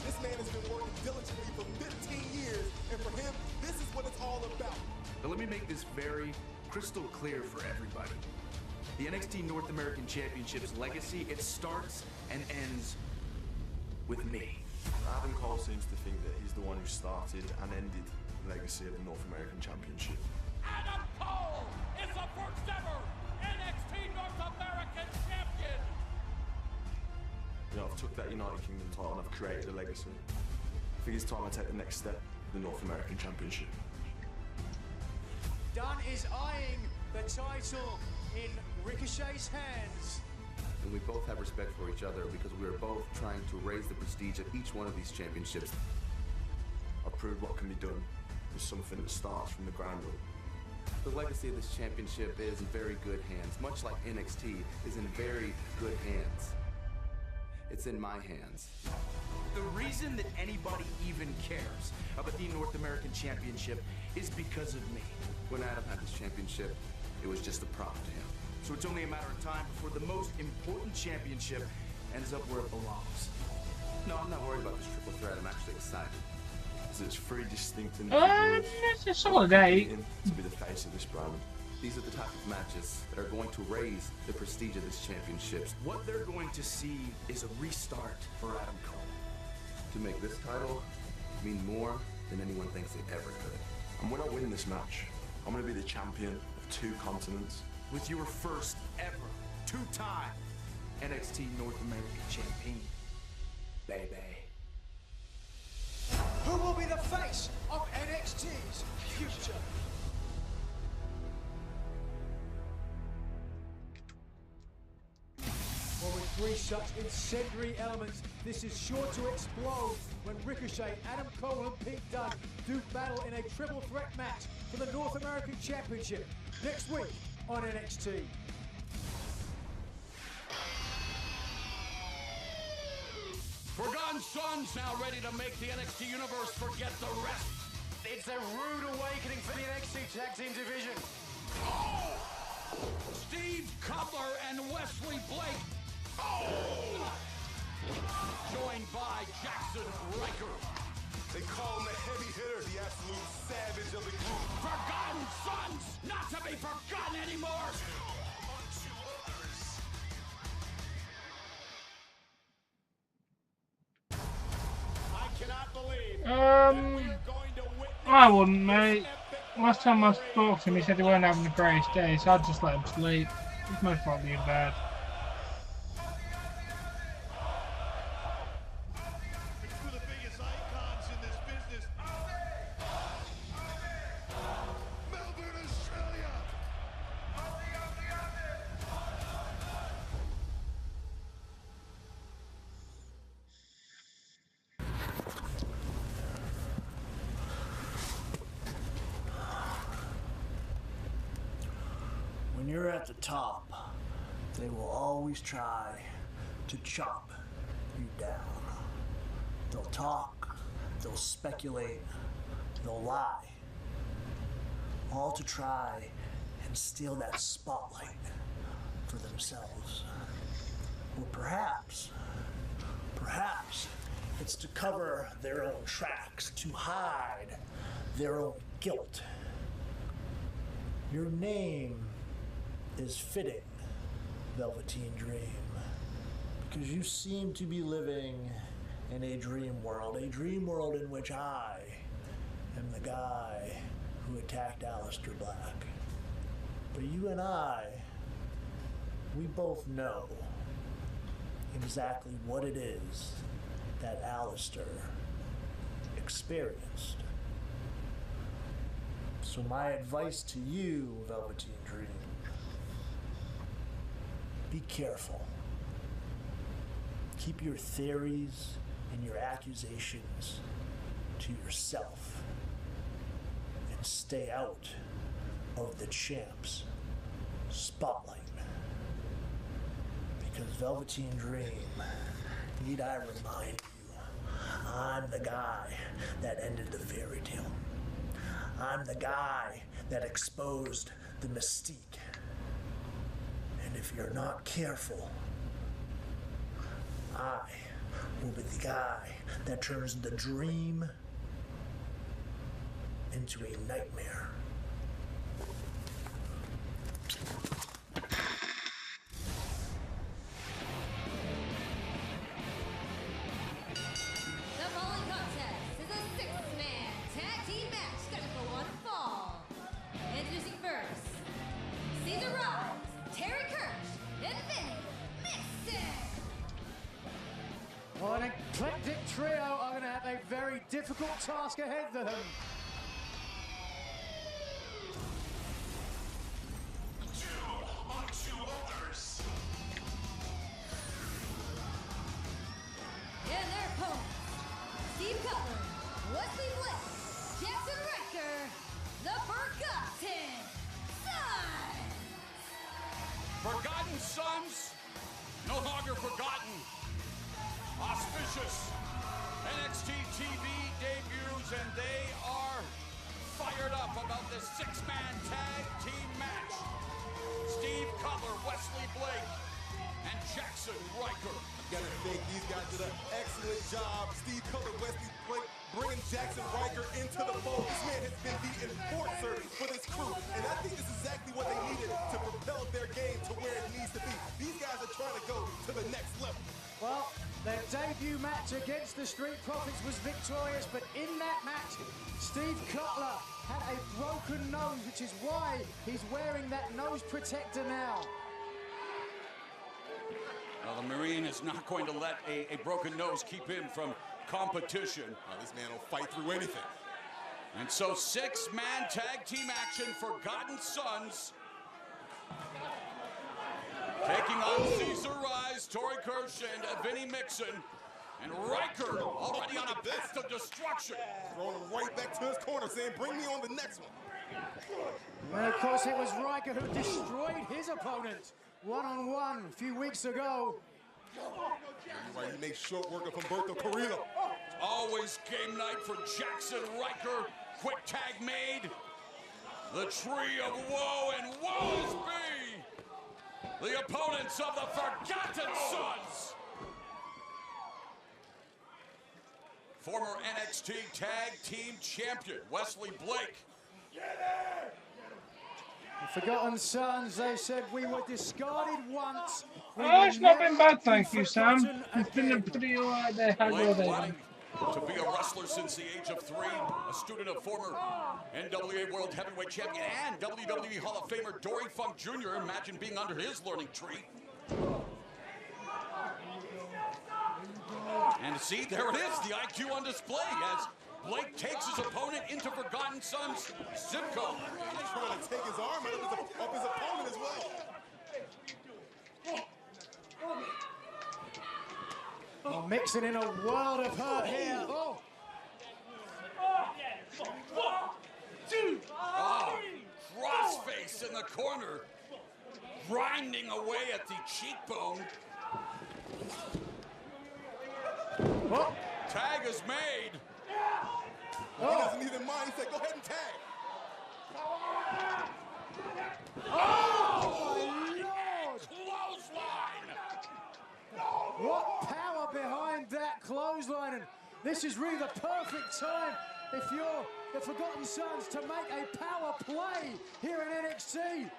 This man has been working diligently for 15 years, and for him, this is what it's all about.
But let me make this very crystal clear for everybody. The NXT North American Championship's legacy, it starts and ends with me.
Adam Cole seems to think that he's the one who started and ended the legacy of the North American Championship.
Adam Cole! first ever NXT North American champion.
You know, I've took that United Kingdom title and I've created a legacy. I think it's time I take the next step, the North American Championship.
Dunn is eyeing the title in Ricochet's hands.
And we both have respect for each other because we are both trying to raise the prestige of each one of these championships.
I've proved what can be done with something that starts from the ground up.
The legacy of this championship is in very good hands, much like NXT is in very good hands. It's in my hands.
The reason that anybody even cares about the North American Championship is because of me.
When Adam had this championship, it was just a prop to him.
So it's only a matter of time before the most important championship ends up where it belongs.
No, I'm not worried about this triple threat. I'm actually excited.
Because it's three distinct individuals
it's a solid 8.
to be the face of this brand.
These are the type of matches that are going to raise the prestige of this championship.
What they're going to see is a restart for Adam Cole.
To make this title mean more than anyone thinks it ever could.
And when I win this match, I'm going to be the champion of 2 continents.
With your first ever 2-time NXT North American champion, baby.
Who will be the face of NXT's future? Well, with 3 such incendiary elements, this is sure to explode when Ricochet, Adam Cole and Pete Dunne do battle in a triple threat match for the North American Championship next week on NXT.
Forgotten Sons now ready to make the NXT Universe forget the rest.
It's a rude awakening for the NXT Tag Team division.
Oh! Steve Cutler and Wesley Blake. Oh! Joined by Jackson Riker.
They call him the heavy hitter, the absolute savage of the group.
Forgotten Sons, not to be forgotten anymore.
I cannot believe
I wouldn't, mate. Last time I spoke to him, he said he weren't having the greatest day, so I'd just let him sleep. He's most probably in bed.
When you're at the top, they will always try to chop you down. They'll talk, they'll speculate, they'll lie, all to try and steal that spotlight for themselves. Or perhaps it's to cover their own tracks, to hide their own guilt. Your name is fitting, Velveteen Dream, because you seem to be living in a dream world in which I am the guy who attacked Aleister Black. But you and I, we both know exactly what it is that Aleister experienced. So my advice to you, Velveteen Dream, be careful. Keep your theories and your accusations to yourself and stay out of the champ's spotlight. Because Velveteen Dream, need I remind you, I'm the guy that ended the fairy tale. I'm the guy that exposed the mystique. And if you're not careful, I will be the guy that turns the dream into a nightmare.
The following contest is a 6-man tag team match scheduled for one fall. Introducing first,
trio are going to have a very difficult task ahead of them.
And their opponents, Steve Cutler, Wesley Blake, Jackson Riker, the Forgotten Sons.
Forgotten Sons, no longer forgotten. Auspicious NXT TV debuts, and they are fired up about this six-man tag team match. Steve Cutler, Wesley Blake, and Jackson Riker.
Gotta think these guys did an excellent job. Steve Cutler, Wesley Blake, bringing Jackson Riker into the fold. This man has been the enforcer for this crew, and I think this is exactly what they needed to propel their game to where it needs to be. These guys are trying to go to the next level.
Well, their debut match against the Street Profits was victorious, but in that match, Steve Cutler had a broken nose, which is why he's wearing that nose protector now.
Well, the Marine is not going to let a broken nose keep him from competition.
This man will fight through anything.
And so six-man tag team action, Forgotten Sons. Taking on Caesar Rise, Torrey Kirsch, and Vinnie Mixon. And Riker already on a path of destruction.
Throwing him right back to his corner, saying, bring me on the next one.
And of course, it was Riker who destroyed his opponent one-on-one a few weeks ago.
Right, he makes short work of Humberto Carrillo.
Always game night for Jackson Riker. Quick tag made. The Tree of Woe and Woe is be the opponents of the Forgotten Sons. Former NXT Tag Team Champion Wesley Blake.
The Forgotten Sons, they said we were discarded once.
Oh, it's not been bad, thank you, Sam. It's been pretty alright there. How's your day been?
To be a wrestler since the age of 3, a student of former NWA World Heavyweight Champion and WWE Hall of Famer Dory Funk Jr. Imagine being under his learning tree. And see, there it is, the IQ on display as Blake takes his opponent into Forgotten Sons zip code.
He's trying to take his arm out of his opponent as well.
Oh, Mixon in a world of hurt here. Oh.
Oh, crossface in the corner, grinding away at the cheekbone.
Oh.
Tag is made.
He doesn't even mind. He said, go ahead and tag.
Oh, my Lord!
Clothesline!
What power behind that clothesline. And this is really the perfect time if you're the Forgotten Sons to make a power play here in NXT.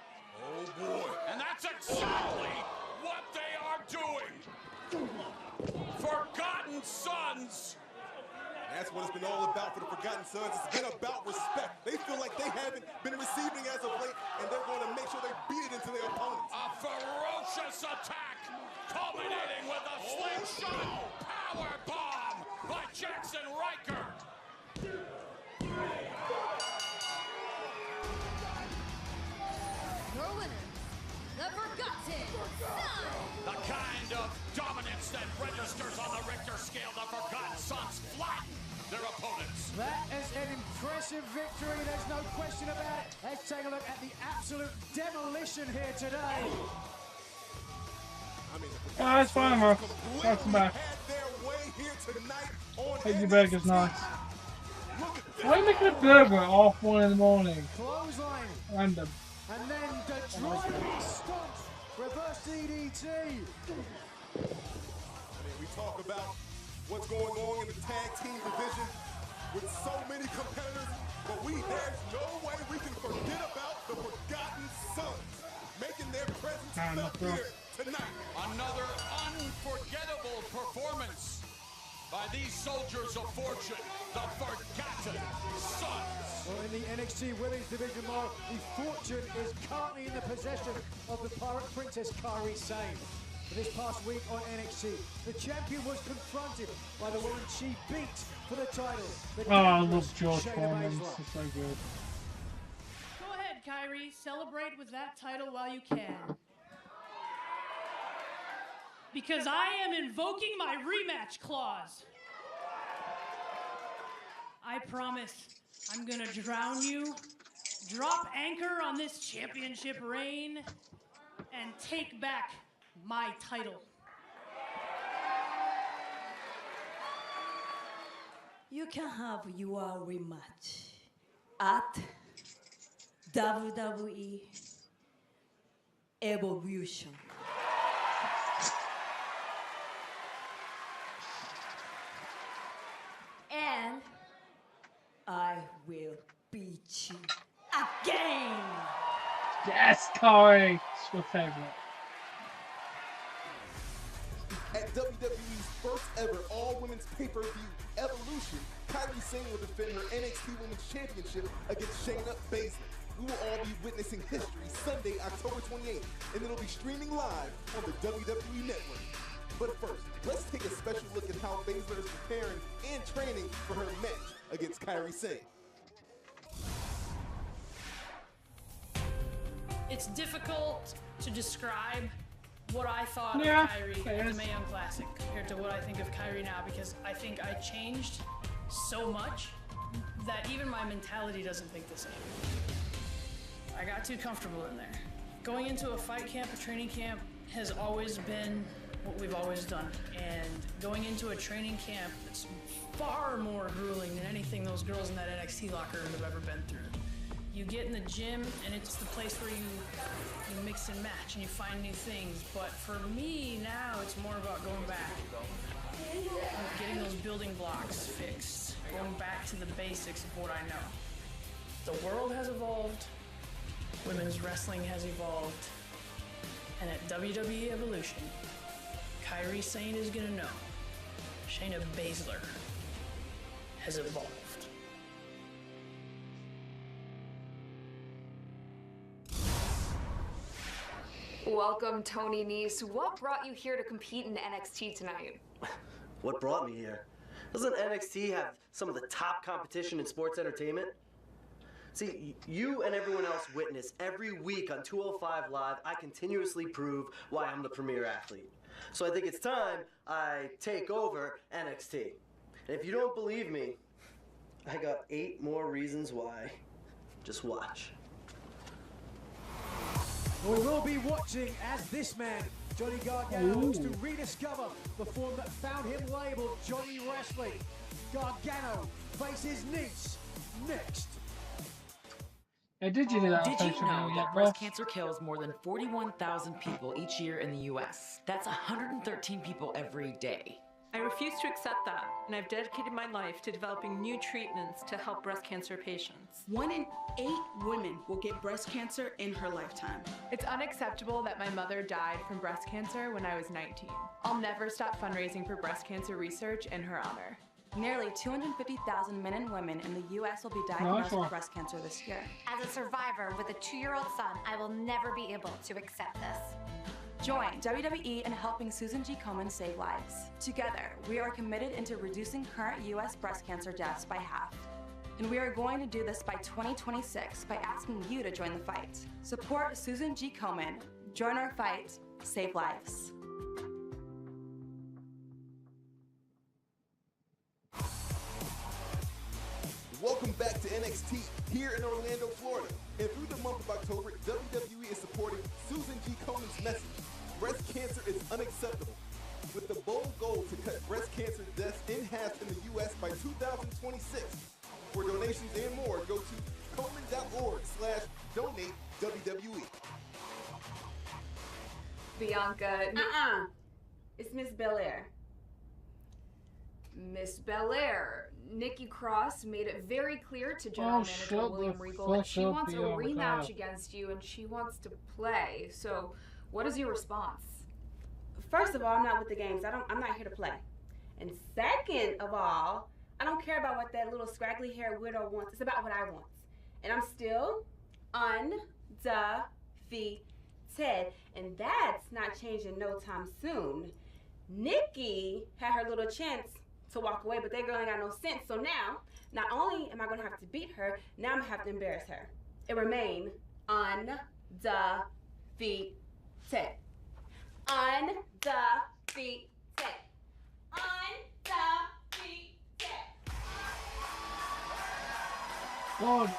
Oh, boy. And that's exactly what they are doing. Forgotten Sons.
That's what it's been all about for the Forgotten Sons. It's been about respect. They feel like they haven't been receiving as of late, and they're going to make sure they beat it into their opponents.
A ferocious attack, culminating with a slingshot power bomb by Jackson Riker.
Your winners, the Forgotten Sons.
The kind of dominance that registers on the Richter scale, the Forgotten Sons flatten their opponents.
That is an impressive victory, there's no question about it. Let's take a look at the absolute demolition here today.
Oh, it's fine, Ross. Welcome back. Hey, your burger's nice. Why are you making a burger at 1:30 in the morning?
Clothesline.
Random.
And then the driving stomp. Reverse DDT.
We talk about what's going on in the tag team division with so many competitors, but there's no way we can forget about the Forgotten Sons making their presence felt here tonight.
Another unforgettable performance by these soldiers of fortune, the Forgotten Sons.
Well, in the NXT Women's Division, the Fortune is currently in the possession of the Pirate Princess, Kairi Sane. this past week on NXT. The champion was confronted by the woman she beat for the title.
Oh, I love George Foreman. This is so good.
Go ahead, Kyrie. Celebrate with that title while you can. Because I am invoking my rematch clause. I promise I'm gonna drown you, drop anchor on this championship reign, and take back my title.
You can have your rematch at WWE Evolution. And I will beat you again.
Yes, Corey. It's my favorite.
At WWE's first ever all-women's pay-per-view, Evolution, Kairi Sane will defend her NXT Women's Championship against Shayna Baszler. We will all be witnessing history Sunday, October 28th, and it'll be streaming live on the WWE Network. But first, let's take a special look at how Baszler is preparing and training for her match against Kairi Sane.
It's difficult to describe what I thought of Kyrie at the Mae Young Classic compared to what I think of Kyrie now, because I think I changed so much that even my mentality doesn't think the same. I got too comfortable in there. Going into a fight camp, a training camp, has always been what we've always done. And going into a training camp, it's far more grueling than anything those girls in that NXT locker room have ever been through. You get in the gym, and it's the place where you mix and match, and you find new things. But for me now, it's more about going back, getting those building blocks fixed, going back to the basics of what I know. The world has evolved, women's wrestling has evolved, and at WWE Evolution, Kairi Sane is gonna know Shayna Baszler has evolved.
Welcome, Tony Nese. What brought you here to compete in NXT tonight?
What brought me here? Doesn't NXT have some of the top competition in sports entertainment? See, you and everyone else witness every week on 205 Live, I continuously prove why I'm the premier athlete. So I think it's time I take over NXT. And if you don't believe me, I got 8 more reasons why. Just watch.
We will be watching as this man, Johnny Gargano, looks to rediscover the form that found him labeled Johnny Wrestling. Gargano faces Nese next.
Hey, did you do that?
Did you know that breast cancer kills more than 41,000 people each year in the U.S.? That's 113 people every day.
I refuse to accept that, and I've dedicated my life to developing new treatments to help breast cancer patients.
1 in 8 women will get breast cancer in her lifetime.
It's unacceptable that my mother died from breast cancer when I was 19. I'll never stop fundraising for breast cancer research in her honor.
Nearly 250,000 men and women in the U.S. will be diagnosed with breast cancer this year.
As a survivor with a 2-year-old son, I will never be able to accept this.
Join WWE in helping Susan G. Komen save lives. Together, we are committed into reducing current U.S. breast cancer deaths by half. And we are going to do this by 2026 by asking you to join the fight. Support Susan G. Komen. Join our fight. Save lives.
Welcome back to NXT here in Orlando, Florida. And through the month of October, WWE is supporting Susan G. Komen's message. Breast cancer is unacceptable. With the bold goal to cut breast cancer deaths in half in the U.S. by 2026. For donations and more, go to Komen.org/donate WWE.
Bianca.
It's Miss Belair.
Miss Belair. Nikki Cross made it very clear to General Manager William Regal that she wants a rematch against you and she wants to play. So, what is your response?
First of all, I'm not with the games. I'm not here to play. And second of all, I don't care about what that little scraggly haired widow wants. It's about what I want. And I'm still undefeated. Ted, and that's not changing no time soon. Nikki had her little chance to walk away, but that girl ain't got no sense. So now, not only am I going to have to beat her, now I'm going to have to embarrass her. It remain undefeated. Undefeated.
God.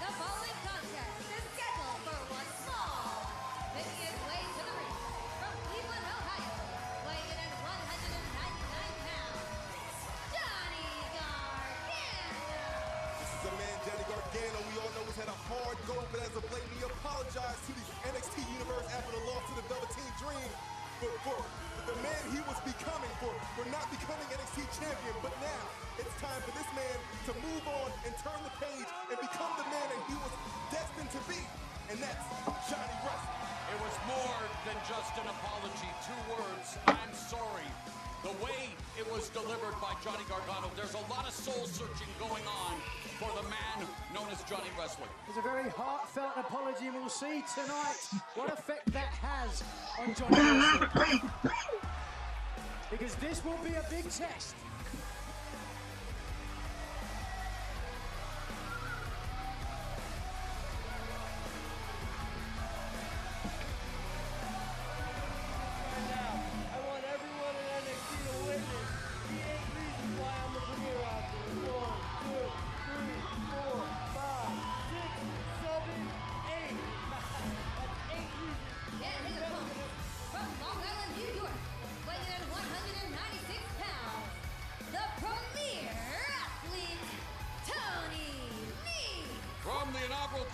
The following contest is scheduled for one fall. Making his way to the ring from Cleveland, Ohio, weighing in at 199 pounds, Johnny Gargano.
This is a man, Johnny Gargano. We all know he's had a hard go, but as of late, he apologized to the NXT Universe after the loss to the Velveteen Dream for the man he was becoming, for not becoming NXT champion. But now, it's time for this man to move on and turn the page and become the man that he was destined to be. And that's Johnny Wrestling.
It was more than just an apology. 2 words, I'm sorry. The way it was delivered by Johnny Gargano, there's a lot of soul searching going on for the man known as Johnny Wrestling.
It's a very heartfelt apology, and we'll see tonight what effect that has on Johnny Wrestling. Because this will be a big test.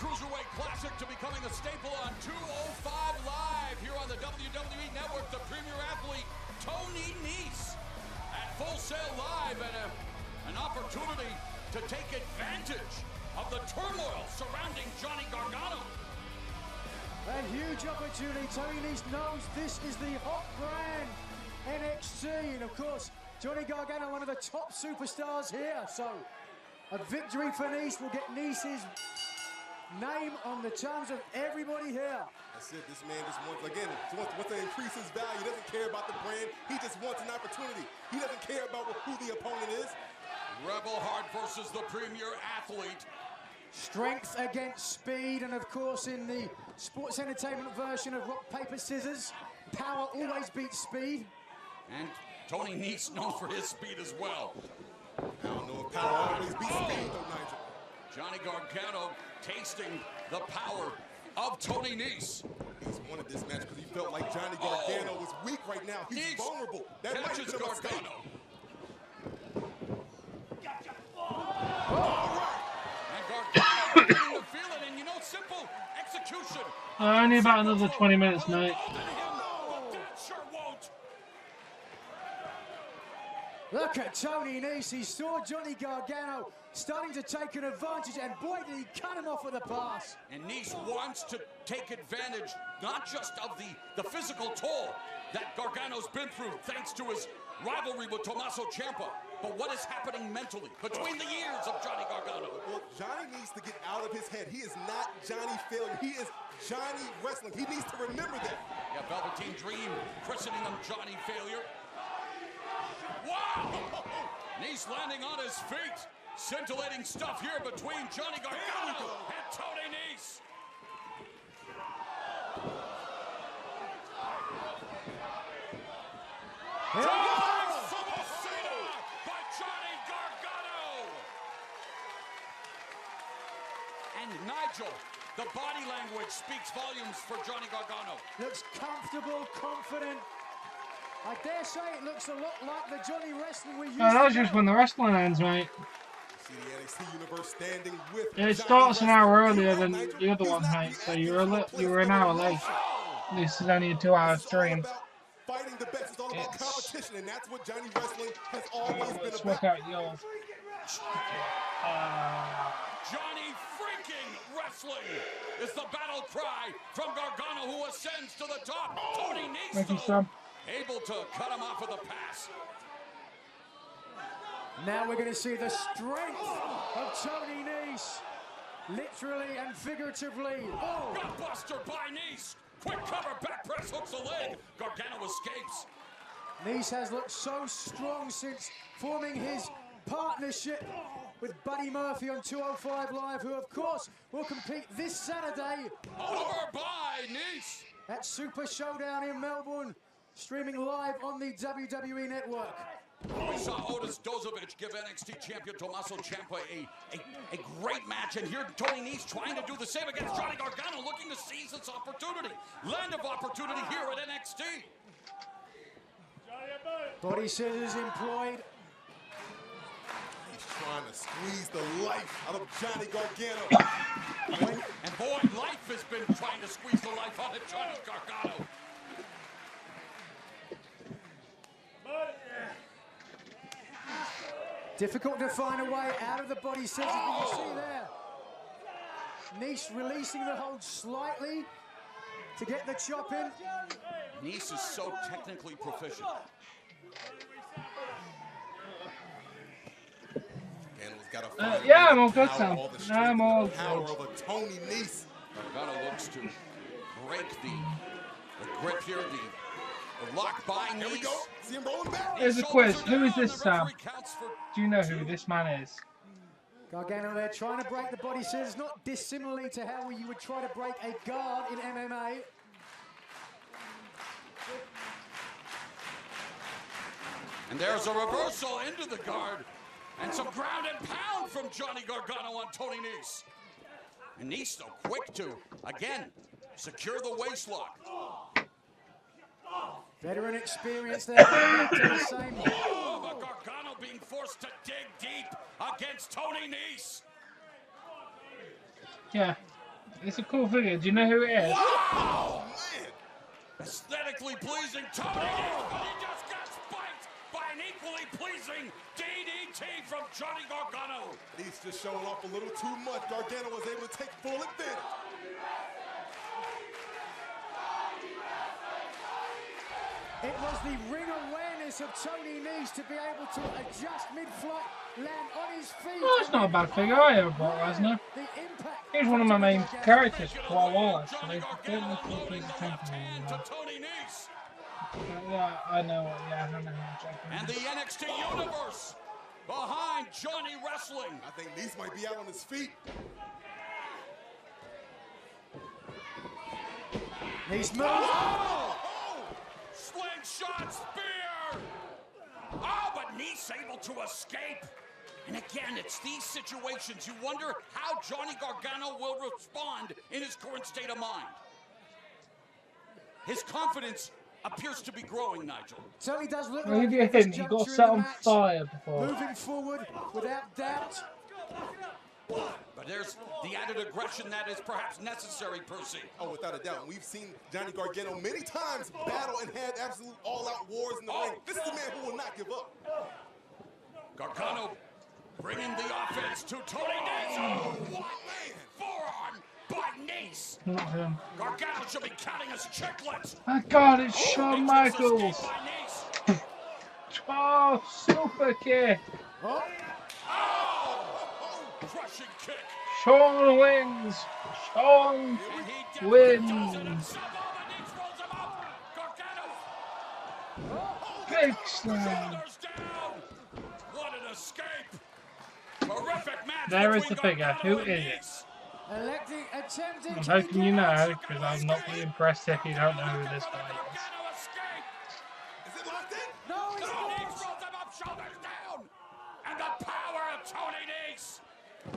Cruiserweight Classic to becoming a staple on 205 Live here on the WWE Network. The premier athlete, Tony Nese, at Full Sail Live, and an opportunity to take advantage of the turmoil surrounding Johnny Gargano.
A huge opportunity. Tony Nese knows this is the hot brand NXT, and of course, Johnny Gargano, one of the top superstars here. So, a victory for Nese will get Nese's name on the tongues of everybody here.
That's it. This man just wants, again, wants to increase his value. He doesn't care about the brand. He just wants an opportunity. He doesn't care about who the opponent is.
Rebel Heart versus the premier athlete.
Strength against speed, and of course in the sports entertainment version of rock, paper, scissors, power always beats speed.
And Tony Nese known for his speed as well.
I don't know if power always beats speed though, Nigel.
Johnny Gargano tasting the power of Tony Nese.
He's wanted this match because he felt like Johnny Gargano was weak right now. He's
Nese
vulnerable. That might be a mistake.
All right. And Gargano getting the feeling, and you know, simple execution.
Only about another 20 minutes, mate.
Look at Tony Nese. He saw Johnny Gargano starting to take an advantage, and boy, did he cut him off with a pass.
And Nese wants to take advantage not just of the physical toll that Gargano's been through thanks to his rivalry with Tommaso Ciampa, but what is happening mentally between the years of Johnny Gargano?
Well, Johnny needs to get out of his head. He is not Johnny Failure. He is Johnny Wrestling. He needs to remember that.
Yeah, Velveteen Dream christening him Johnny Failure. Wow! Nese landing on his feet. Scintillating stuff here between Johnny Gargano and Tony Nese. By Johnny Gargano. And Nigel, the body language speaks volumes for Johnny Gargano.
Looks comfortable, confident. I dare say it looks a lot like the Johnny Wrestling we used to
That's just when the wrestling ends, mate.
See the NXT Universe standing with
Yeah, it starts an hour earlier than the other one, mate, so you were an hour late. This is only a 2-hour stream.
Fighting the best is all about competition, and that's what Johnny Wrestling has always been
Let's
about.
work out yours.
Johnny freaking Wrestling is the battle cry from Gargano, who ascends to the top. Tony Nese, though, able to cut him off with a pass.
Now we're going to see the strength of Tony Nese, literally and figuratively. Oh!
Gutbuster by Nese. Quick cover, back press, hooks the leg. Gargano escapes.
Nese has looked so strong since forming his partnership with Buddy Murphy on 205 Live, who of course will compete this Saturday.
Over by Nese.
At Super Showdown in Melbourne, streaming live on the WWE Network.
We saw Otis Dozovic give NXT champion Tommaso Ciampa a great match, and here Tony Nese trying to do the same against Johnny Gargano, looking to seize this opportunity. Land of opportunity here at NXT.
Body scissors employed.
He's trying to squeeze the life out of Johnny Gargano.
And boy, life has been trying to squeeze the life out of Johnny Gargano.
Difficult to find a way out of the body scissors, but you see there. Nese releasing the hold slightly to get the chop in.
Nese is so technically proficient.
Yeah, I'm all good, Sam. I'm all good.
Power of a Tony Nese.
Gargano looks to break the grip here, the lock by Nese.
Here we go. See him rolling back.
Here's a quiz. Who is this, Sam? Do you know who this man is?
Gargano there trying to break the body scissors, not dissimilarly to how you would try to break a guard in MMA.
And there's a reversal into the guard. And some ground and pound from Johnny Gargano on Tony Nese. And Nese so quick to, again, secure the waistlock.
Veteran experience there. The same.
Oh, but Gargano being forced to dig deep against Tony Nese.
Yeah, it's a cool figure. Do you know who it is?
Wow, man! Aesthetically pleasing Tony Nese, but he just got spiked by an equally pleasing DDT from Johnny Gargano.
He's just showing off a little too much. Gargano was able to take full advantage.
It was the ring awareness of Tony Nese to be able to adjust mid-flight, land on his feet.
Oh, that's not a bad figure I ever bought, Lesnar. He's one of my main characters for quite a while, actually. Don't look for his attention anymore. Yeah, I know. Yeah, I know who
And the NXT Universe behind Johnny Wrestling.
I think Nese might be out on his feet.
Nese moves.
Oh! Slingshot spear! Oh, but Nese able to escape. And again, it's these situations you wonder how Johnny Gargano will respond in his current state of mind. His confidence appears to be growing, Nigel.
Tony does look
I'll give you a
like
hint, he got set on fire before.
moving forward without doubt.
But there's the added aggression that is perhaps necessary, Percy.
Oh, without a doubt. We've seen Johnny Gargano many times battle and have absolute all-out wars in the ring. This is a man who will not give up.
Gargano bringing the offense to Tony Nese. Oh, what man! Forearm by Nese.
Not him.
Gargano should be counting his chicklets.
My God, it's Shawn Michaels. Oh, super kick.
Oh, crushing kick.
Shawn wins. Shawn wins. Big slam.
What an escape. Terrific match.
There is the figure. Who is it? I'm hoping you know, because I'm not really impressed if you don't know who this guy is.
Is it locked in?
No, he's rolls him up, shoulders down. And the power of Tony Nese.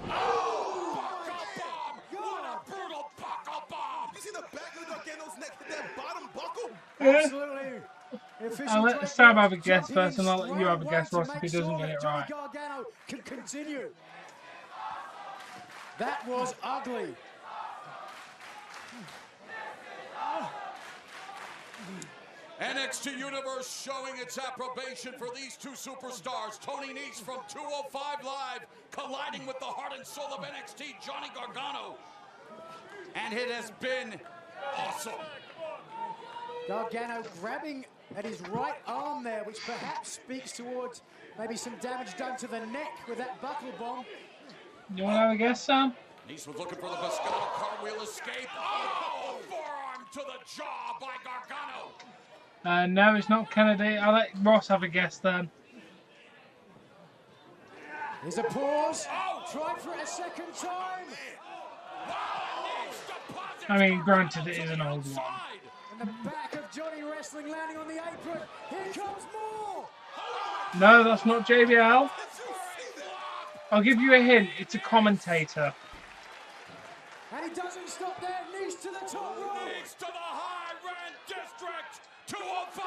Oh, buckle bomb. What a brutal buckle bomb.
You see the back of Gargano's neck hit that bottom buckle?
Absolutely.
I'll let Sam have a guess first, and I'll let you have a guess, Ross, if he doesn't get it right.
Gargano can continue. That was ugly.
NXT Universe showing its approbation for these two superstars. Tony Nese from 205 Live colliding with the heart and soul of NXT, Johnny Gargano. And it has been awesome.
Gargano grabbing at his right arm there, which perhaps speaks towards Maybe some damage done to the neck with that buckle bomb.
You want to have a guess, Sam?
Nice was looking for the Moscato cartwheel escape. Oh, forearm to the jaw by Gargano.
No, it's not Kennedy. I'll let Ross have a guess then.
Here's a pause. Try for it a second time.
I mean, granted, it is an old one.
And the back of Johnny Wrestling landing on the apron. Here comes more.
No, that's not JBL. I'll give you a hint. It's a commentator.
And he doesn't stop there. Knees to the top rope.
Knees to the high red district. 205.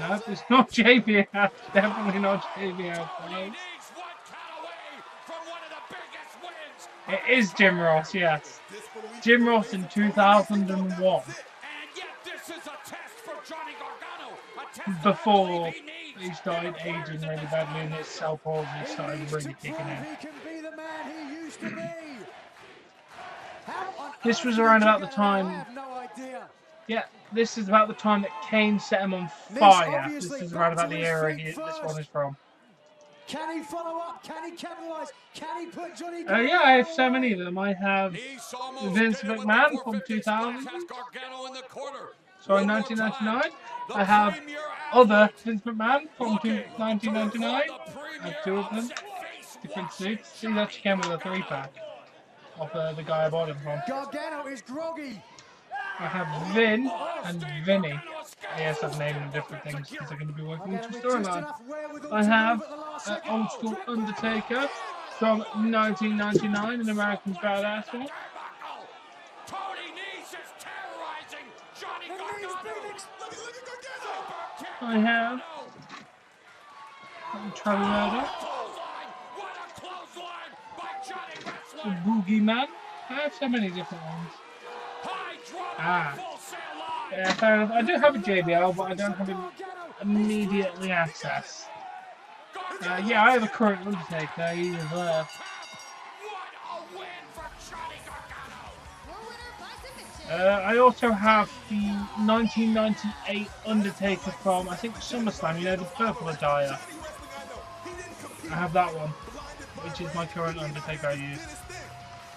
No, it's not JBL. Definitely not JBL. It is Jim Ross, yes. Jim Ross in 2001. Before he started aging really badly and his cell palsy started really kicking in. This was around about the time. Yeah, this is about the time that Kane set him on fire. This is around about the era this one is from.
Can he follow up? Can he capitalize? Can he put Johnny?
Yeah, I have so many of them. I have Vince McMahon from 2000. Sorry, 1999. I have other Vince McMahon from 1999. I have two of them. Different suits. See, that came with a 3-pack of the guy I bought him from.
Gargano is groggy.
I have Vin and Vinny. Yes, I've named them different things because they're going to be working into storyline. I have Old School Undertaker from 1999, an American's Badass one. I have Charlie Murdoch, the Boogeyman. I have so many different ones. Yeah, fair enough. I do have a JBL, but I don't have it immediately access. Yeah, I have a current Undertaker. He is there. I also have the 1998 Undertaker from, I think, SummerSlam, you know, the purple attire. I have that one, which is my current Undertaker I use.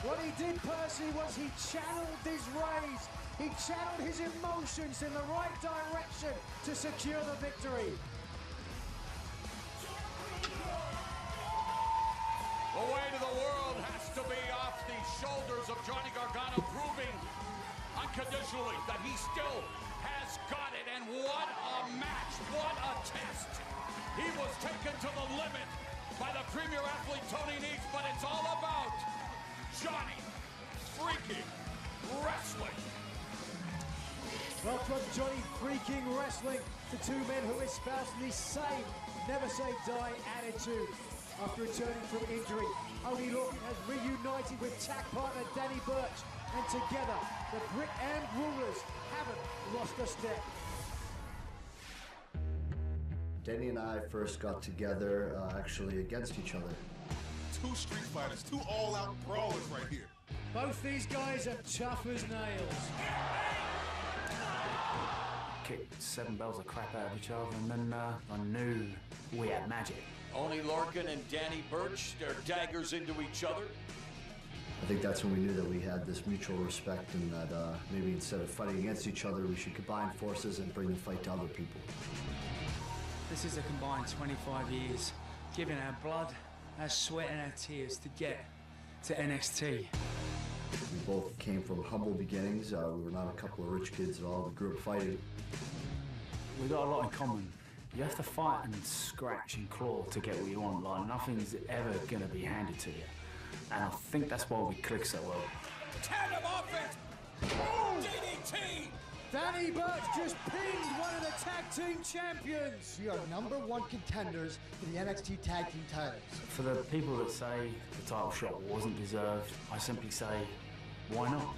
What he did, Percy, was he channeled his rage. He channeled his emotions in the right direction to secure the victory.
The weight of the world has to be off the shoulders of Johnny Gargano, proving unconditionally that he still has got it. And what a match, what a test. He was taken to the limit by the premier athlete Tony Nese, but it's all about Johnny freaking wrestling.
Welcome Johnny freaking wrestling, the two men who espouse the same never say die attitude. After returning from injury, Oney Lorcan has reunited with tag partner Danny Burch, and together the Brick and Rulers haven't lost a step.
Danny and I first got together actually against each other.
Two street fighters, two all-out brawlers right here.
Both these guys are tough as nails.
Kicked 7 bells of crap out of each other, and then I knew we had magic.
Oney Lorcan and Danny Burch, their daggers into each other.
I think that's when we knew that we had this mutual respect, and that maybe instead of fighting against each other, we should combine forces and bring the fight to other people.
This is a combined 25 years, giving our blood, our sweat and our tears to get to NXT.
We both came from humble beginnings. We were not a couple of rich kids at all. We grew up fighting.
We got a lot in common. You have to fight and scratch and claw to get what you want. Like, nothing's ever going to be handed to you. And I think that's why we click so well.
Tandem offense! DDT!
Danny Burch just pinned one of the tag team champions.
We are #1 contenders for the NXT tag team titles.
For the people that say the title shot wasn't deserved, I simply say, why not?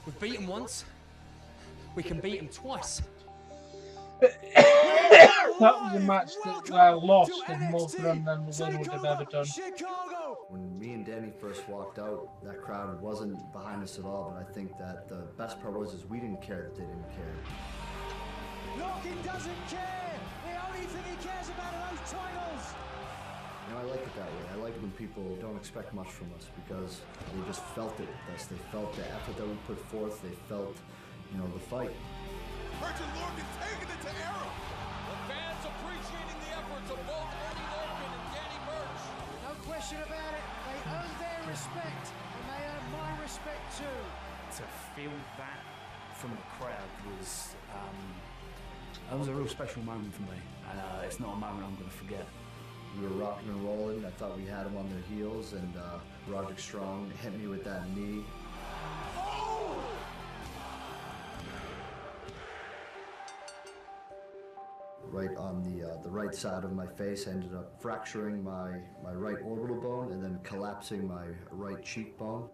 We've beaten once. We can beat him twice.
That was a match that I lost was more for them than the win would have ever done.
When me and Danny first walked out, that crowd wasn't behind us at all, but I think that the best part was we didn't care that they didn't care.
Lorcan doesn't care. He only everything he cares about are those titles.
You know, I like it that way. I like when people don't expect much from us because they just felt it with us. They felt the effort that we put forth. They felt, you know, the fight.
Virgil Lorcan taking it to Arrow.
The fans appreciating the efforts of both Oney Lorcan and Danny Burch.
No question about it. They earn their respect, and they earn my respect too.
To feel that from the crowd was that was a real special moment for me, and it's not a moment I'm going to forget.
We were rocking and rolling. I thought we had them on their heels, and Roderick Strong hit me with that knee.
Oh!
Right on the right side of my face. I ended up fracturing my right orbital bone and then collapsing my right cheekbone.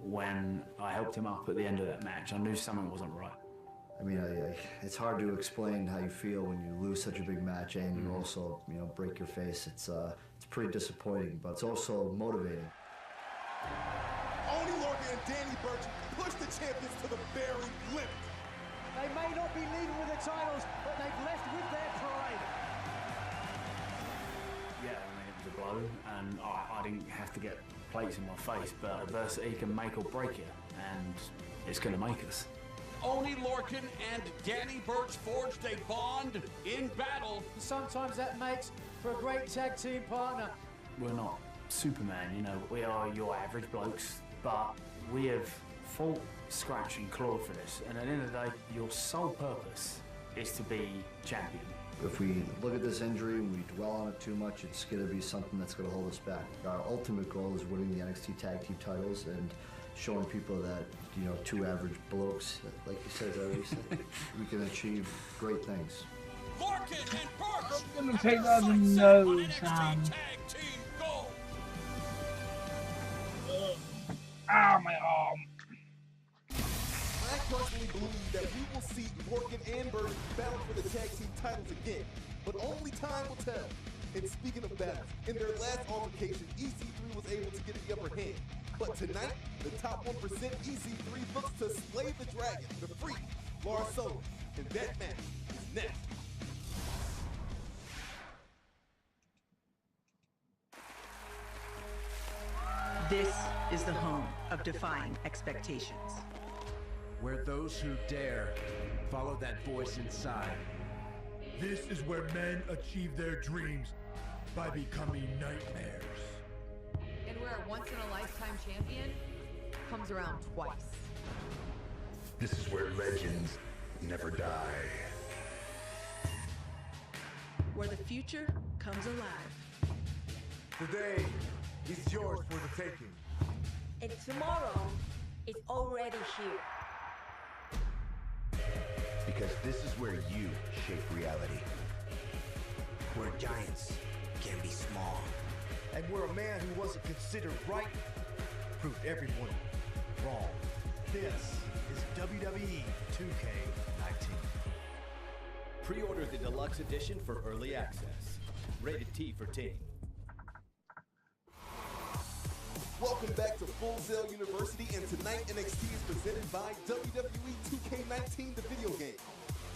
When I helped him up at the end of that match, I knew something wasn't right.
I mean, it's hard to explain how you feel when you lose such a big match and you also, you know, break your face. It's pretty disappointing, but it's also motivating.
Oney Lorcan and Danny Burch push the champions to the very limit.
They may not be leaving with the titles, but they've left with their pride.
Yeah, I mean, it was a blow, and I didn't have to get plates in my face, but adversity can make or break you, and it's going to make us.
Oney Lorcan and Danny Burch forged a bond in battle.
Sometimes that makes for a great tag team partner.
We're not Superman, you know, we are your average blokes, but we have fought, scratched and clawed for this, and at the end of the day, your sole purpose is to be champion.
If we look at this injury and we dwell on it too much, it's going to be something that's going to hold us back. Our ultimate goal is winning the NXT Tag Team titles and showing people that, you know, two average blokes, like you said, we can achieve great things.
Lorcan and Burch.
I'm going to take that as a no, Sam. Ah, my arm.
I personally believe that we will see Lorcan and Burch battle for the tag team titles again, but only time will tell. And speaking of battles, in their last altercation, EC3 was able to get the upper hand. But tonight, the top 1% EC3 looks to slay the dragon, the freak, Lars Sullivan, and that match is next.
This is the home of defying expectations.
Where those who dare follow that voice inside.
This is where men achieve their dreams by becoming nightmares.
And where a once-in-a-lifetime champion comes around twice.
This is where legends never die.
Where the future comes alive.
Today is yours for the taking.
And tomorrow is already here.
Because this is where you shape reality.
Where giants can be small.
And where a man who wasn't considered right proved everyone wrong. This is WWE 2K19.
Pre-order the deluxe edition for early access. Rated T for teen.
Welcome back to Full Sail University, and tonight NXT is presented by WWE 2K19, the video game.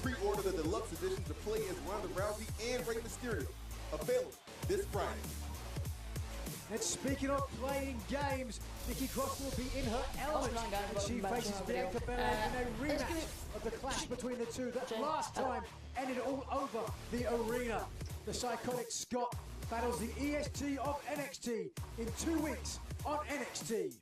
Pre-order the deluxe edition to play as Ronda Rousey and Rey Mysterio. Available this Friday.
And speaking of playing games, Nikki Cross will be in her element and she faces Bianca Belair in a rematch of the clash between the two that last time ended all over the arena. The psychotic Scott battles the EST of NXT in 2 weeks on NXT.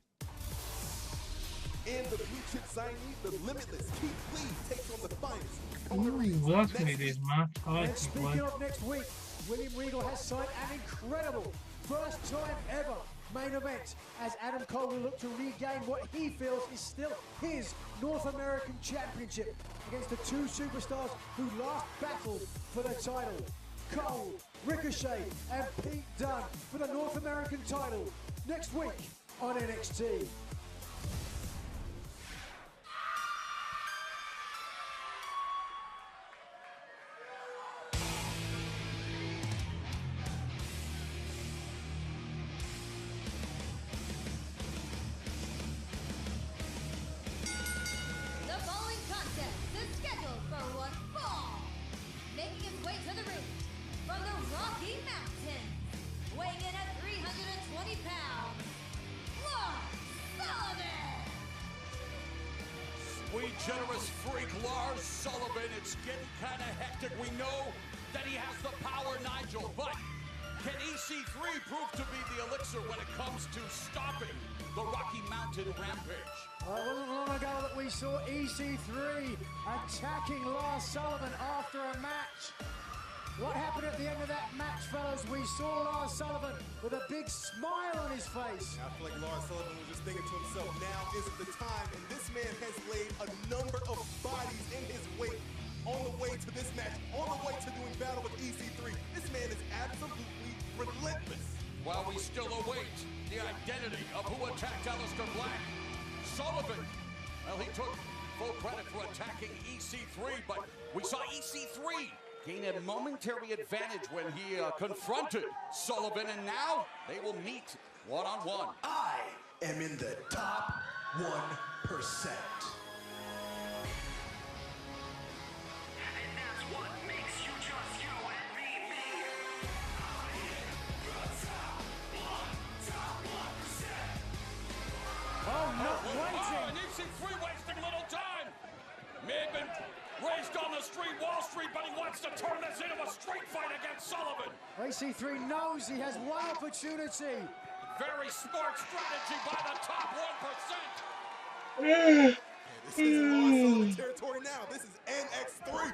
And the blue chip signee, the limitless Keith Lee, takes on the finest.
That's going to be match.
And speaking of next week, William Regal has signed an incredible first time ever main event as Adam Cole will look to regain what he feels is still his North American Championship against the two superstars who last battled for the title. Cole, Ricochet, and Pete Dunne for the North American title next week on NXT.
The following contest is scheduled for one fall. Making his way to the ring
sweet, generous freak Lars Sullivan. It's getting kind of hectic. We know that he has the power, Nigel, but can EC3 prove to be the elixir when it comes to stopping the Rocky Mountain Rampage?
Well, it wasn't long ago that we saw EC3 attacking Lars Sullivan after a match. What happened at the end of that match, fellas? We saw Lars Sullivan with a big smile on his face.
I feel like Lars Sullivan was just thinking to himself, now is the time, and this man has laid a number of bodies in his wake on the way to this match, on the way to doing battle with EC3. This man is absolutely relentless.
While we still await the identity of who attacked Aleister Black, Sullivan, well, he took full credit for attacking EC3, but we saw EC3 gain a momentary advantage when he confronted Sullivan, and now they will meet one-on-one.
I am in the top 1%.
And EC3 wasting little time. May have been raised on the street, Wall Street, but he wants to turn this into a street fight against Sullivan.
EC3 knows he has one opportunity.
Very smart strategy by the top 1%.
This is Lars Sullivan territory now. This is NX3.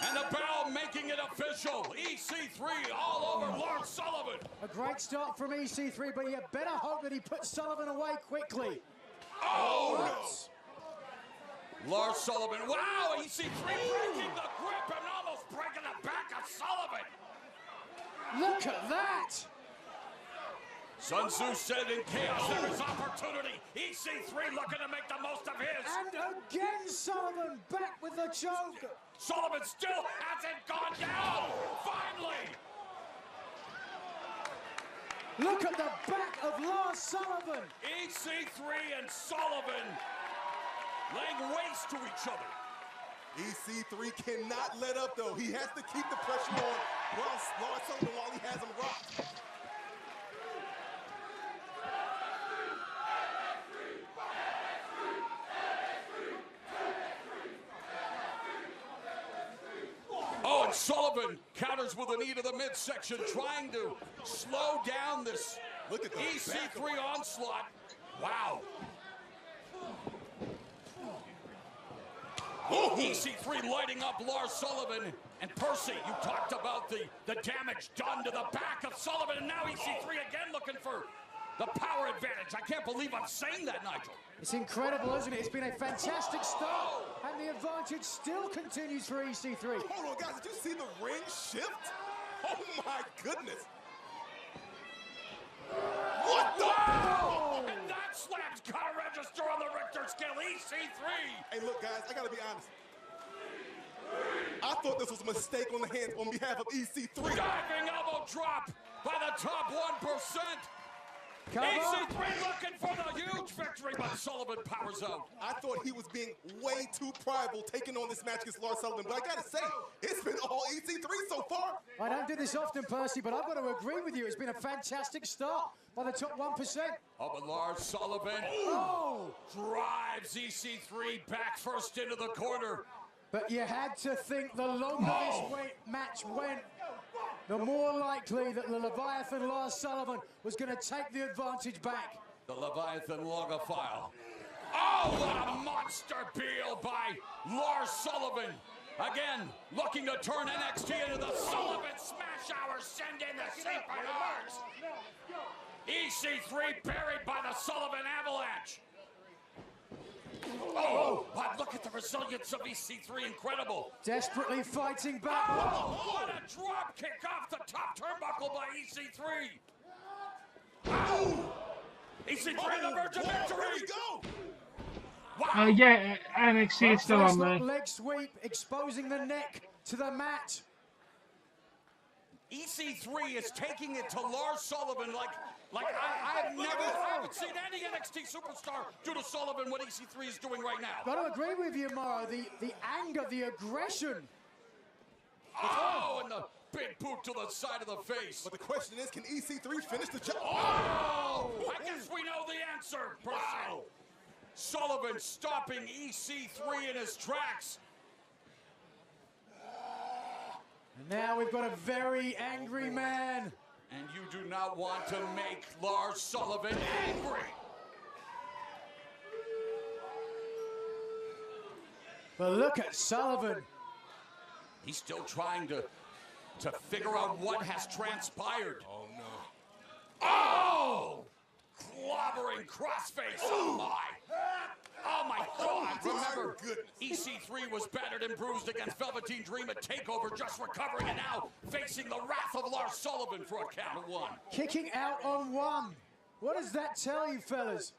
And the bell making it official. EC3 all over Lars Sullivan.
A great start from EC3, but you better hope that he puts Sullivan away quickly.
Oh, no. Lars Sullivan, wow, EC3 breaking the grip and almost breaking the back of Sullivan.
Look at that.
Sun Tzu said in chaos there is opportunity. EC3 looking to make the most of his.
And again, Sullivan back with the choke.
Sullivan still hasn't gone down. Finally.
Look at the back of Lars Sullivan.
EC3 and Sullivan laying waste to each other.
EC3 cannot let up, though. He has to keep the pressure on Lars Sullivan while he has him rocked.
Oh, and Sullivan counters with a knee to the midsection, trying to slow down this EC3 onslaught. Wow. EC3 lighting up Lars Sullivan. And Percy, you talked about the damage done to the back of Sullivan, and now EC3 again looking for the power advantage. I can't believe I'm saying that, Nigel.
It's incredible, isn't it? It's been a fantastic start, and the advantage still continues for EC3.
Hold on, guys. Did you see the ring shift? Oh, my goodness. What the?
Wow! And that slap's got to register on the Richter scale. EC3.
Hey, look, guys. I got to be honest. I thought this was a mistake on the hands on behalf of EC3.
Diving elbow drop by the top 1%. EC3 looking for the huge victory, but Sullivan powers out.
I thought he was being way too prideful taking on this match against Lars Sullivan, but I gotta say, it's been all EC3 so far.
I don't do this often, Percy, but I've got to agree with you. It's been a fantastic start by the top 1%.
Oh, but Lars Sullivan drives EC3 back first into the corner.
But you had to think the longer this match went, the more likely that the Leviathan Lars Sullivan was going to take the advantage back.
The Leviathan Logophile. Oh, what a monster peel by Lars Sullivan. Again, looking to turn NXT into the Sullivan Smash Hour. Send in the Secret Hearts. EC3 buried by the Sullivan Avalanche. Oh, but look at the resilience of EC3, incredible.
Desperately fighting back.
Oh, what a drop kick off the top turnbuckle by EC3. Oh, EC3 on the verge of victory.
Here we go.
Wow.
Yeah, NXT is still on there.
Leg sweep, exposing the neck to the mat.
EC3 is taking it to Lars Sullivan like I haven't seen any NXT superstar do to Sullivan what EC3 is doing right now.
Got to agree with you, Morrow. The anger, the aggression.
Oh, and the big boot to the side of the face.
But the question is, can EC3 finish the job?
Oh! I guess we know the answer, Percy. Sullivan stopping EC3 in his tracks.
And now we've got a very angry man.
And you do not want to make Lars Sullivan angry.
But look at Sullivan.
He's still trying to figure out what has transpired.
Oh, no.
Oh! Clobbering crossface. Oh, my. Oh, my God. Remember, EC3 was battered and bruised against Velveteen Dream at TakeOver, just recovering, and now facing the wrath of Lars Sullivan for a count of 1.
Kicking out on 1. What does that tell you, fellas?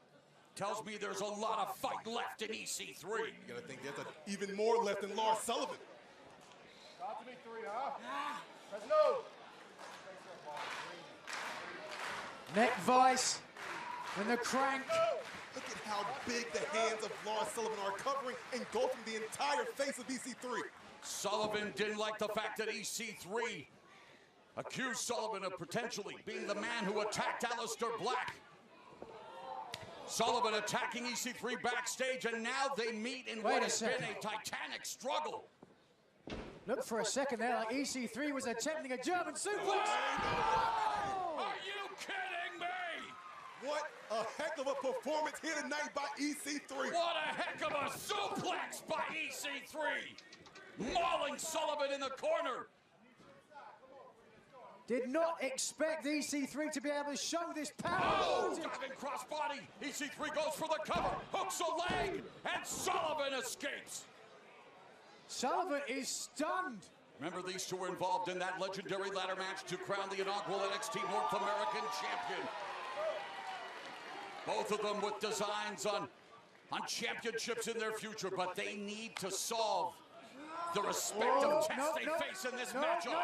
Tells me there's a lot of fight left in EC3.
You gotta think there's even more left in Lars Sullivan.
Got to be 3, huh? Let's go.
Neck vice and the crank.
Look at how big the hands of Lars Sullivan are, covering, engulfing the entire face of EC3.
Sullivan didn't like the fact that EC3 accused Sullivan of potentially being the man who attacked Aleister Black. Sullivan attacking EC3 backstage, and now they meet in what has been a titanic struggle.
Look for a second there, like EC3 was attempting a German suplex.
Are you kidding me?
What a heck of a performance here tonight by EC3.
What a heck of a suplex by EC3. Mauling Sullivan in the corner.
Did not expect EC3 to be able to show this power.
Oh, diving crossbody. EC3 goes for the cover, hooks a leg, and Sullivan escapes.
Sullivan is stunned.
Remember, these two were involved in that legendary ladder match to crown the inaugural NXT North American champion. Both of them with designs on championships in their future, but they need to solve the respective tests they face in this matchup.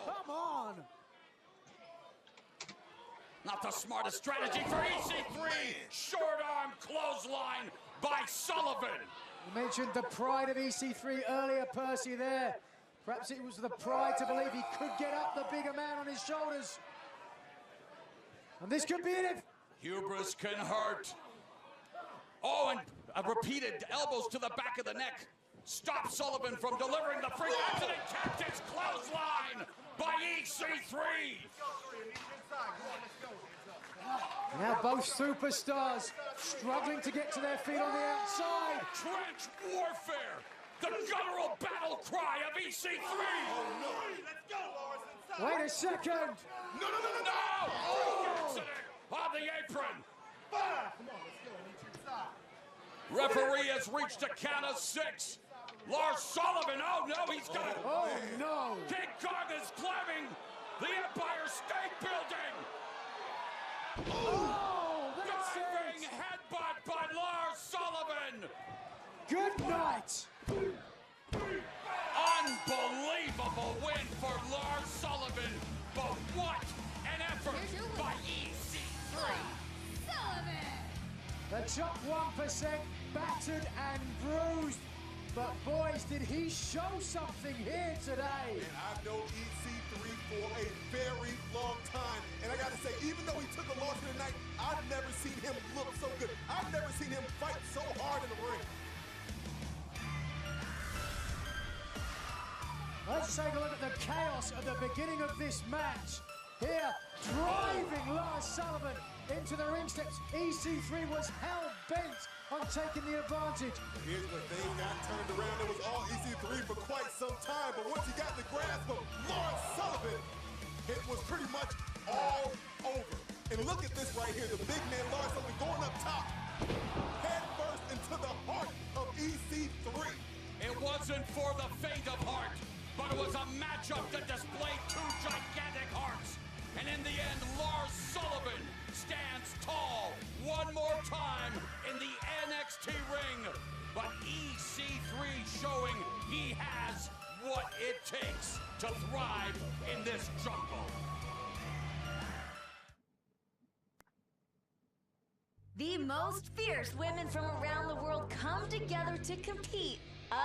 Come on.
Not the smartest strategy for EC3. Short arm clothesline by Sullivan.
You mentioned the pride of EC3 earlier, Percy, there. Perhaps it was the pride to believe he could get up the bigger man on his shoulders. And this could be it.
Hubris can hurt. Oh, and repeated elbows to the back of the neck. Stop Sullivan from delivering the freak accident tactics clothesline by EC3.
Now both superstars struggling to get to their feet on the outside.
Trench warfare. The guttural battle cry of EC3.
Oh, no. Let's go, Lars.
Wait a second.
No.
Oh! On the apron.
Come on, let's go. Inside.
Referee has reached a count of 6. Lars Sullivan, oh no, he's got it.
Oh no.
King Kong is climbing the Empire State Building.
Oh, that's
diving
it.
headbutt by Lars Sullivan.
Good night.
Unbelievable win for Lars Sullivan, but what an effort by EC3.
Sullivan.
The top 1% battered and bruised. But boys, did he show something here today?
And I've known EC3 for a very long time. And I got to say, even though he took a loss tonight, I've never seen him look so good. I've never seen him fight so hard in the ring.
Let's take a look at the chaos at the beginning of this match. Here, driving Lars Sullivan into the ring steps. EC3 was hell-bent on taking the advantage.
Here's where things got turned around. It was all EC3 for quite some time, but once he got the grasp of Lars Sullivan, it was pretty much all over. And look at this right here, the big man Lars Sullivan going up top, head first into the heart of EC3.
It wasn't for the faint of heart, but it was a matchup that displayed two gigantic hearts. And in the end, Lars Sullivan stands tall one more time in the NXT ring. But EC3 showing he has what it takes to thrive in this jungle.
The most fierce women from around the world come together to compete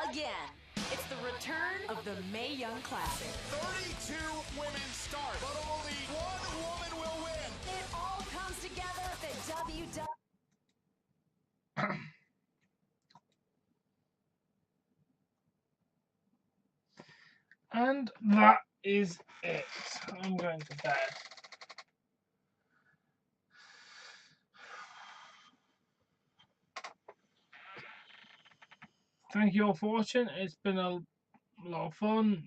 again. It's the return of the Mae Young Classic.
32 women start, but only one woman will win.
It all comes together at the WWE.
And that is it. I'm going to bed. Thank you all for watching. It's been a lot of fun.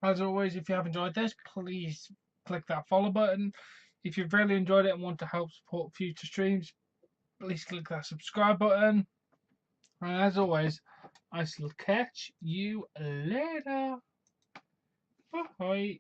As always, if you have enjoyed this, please click that follow button. If you've really enjoyed it and want to help support future streams, please click that subscribe button. And as always, I shall catch you later. Bye.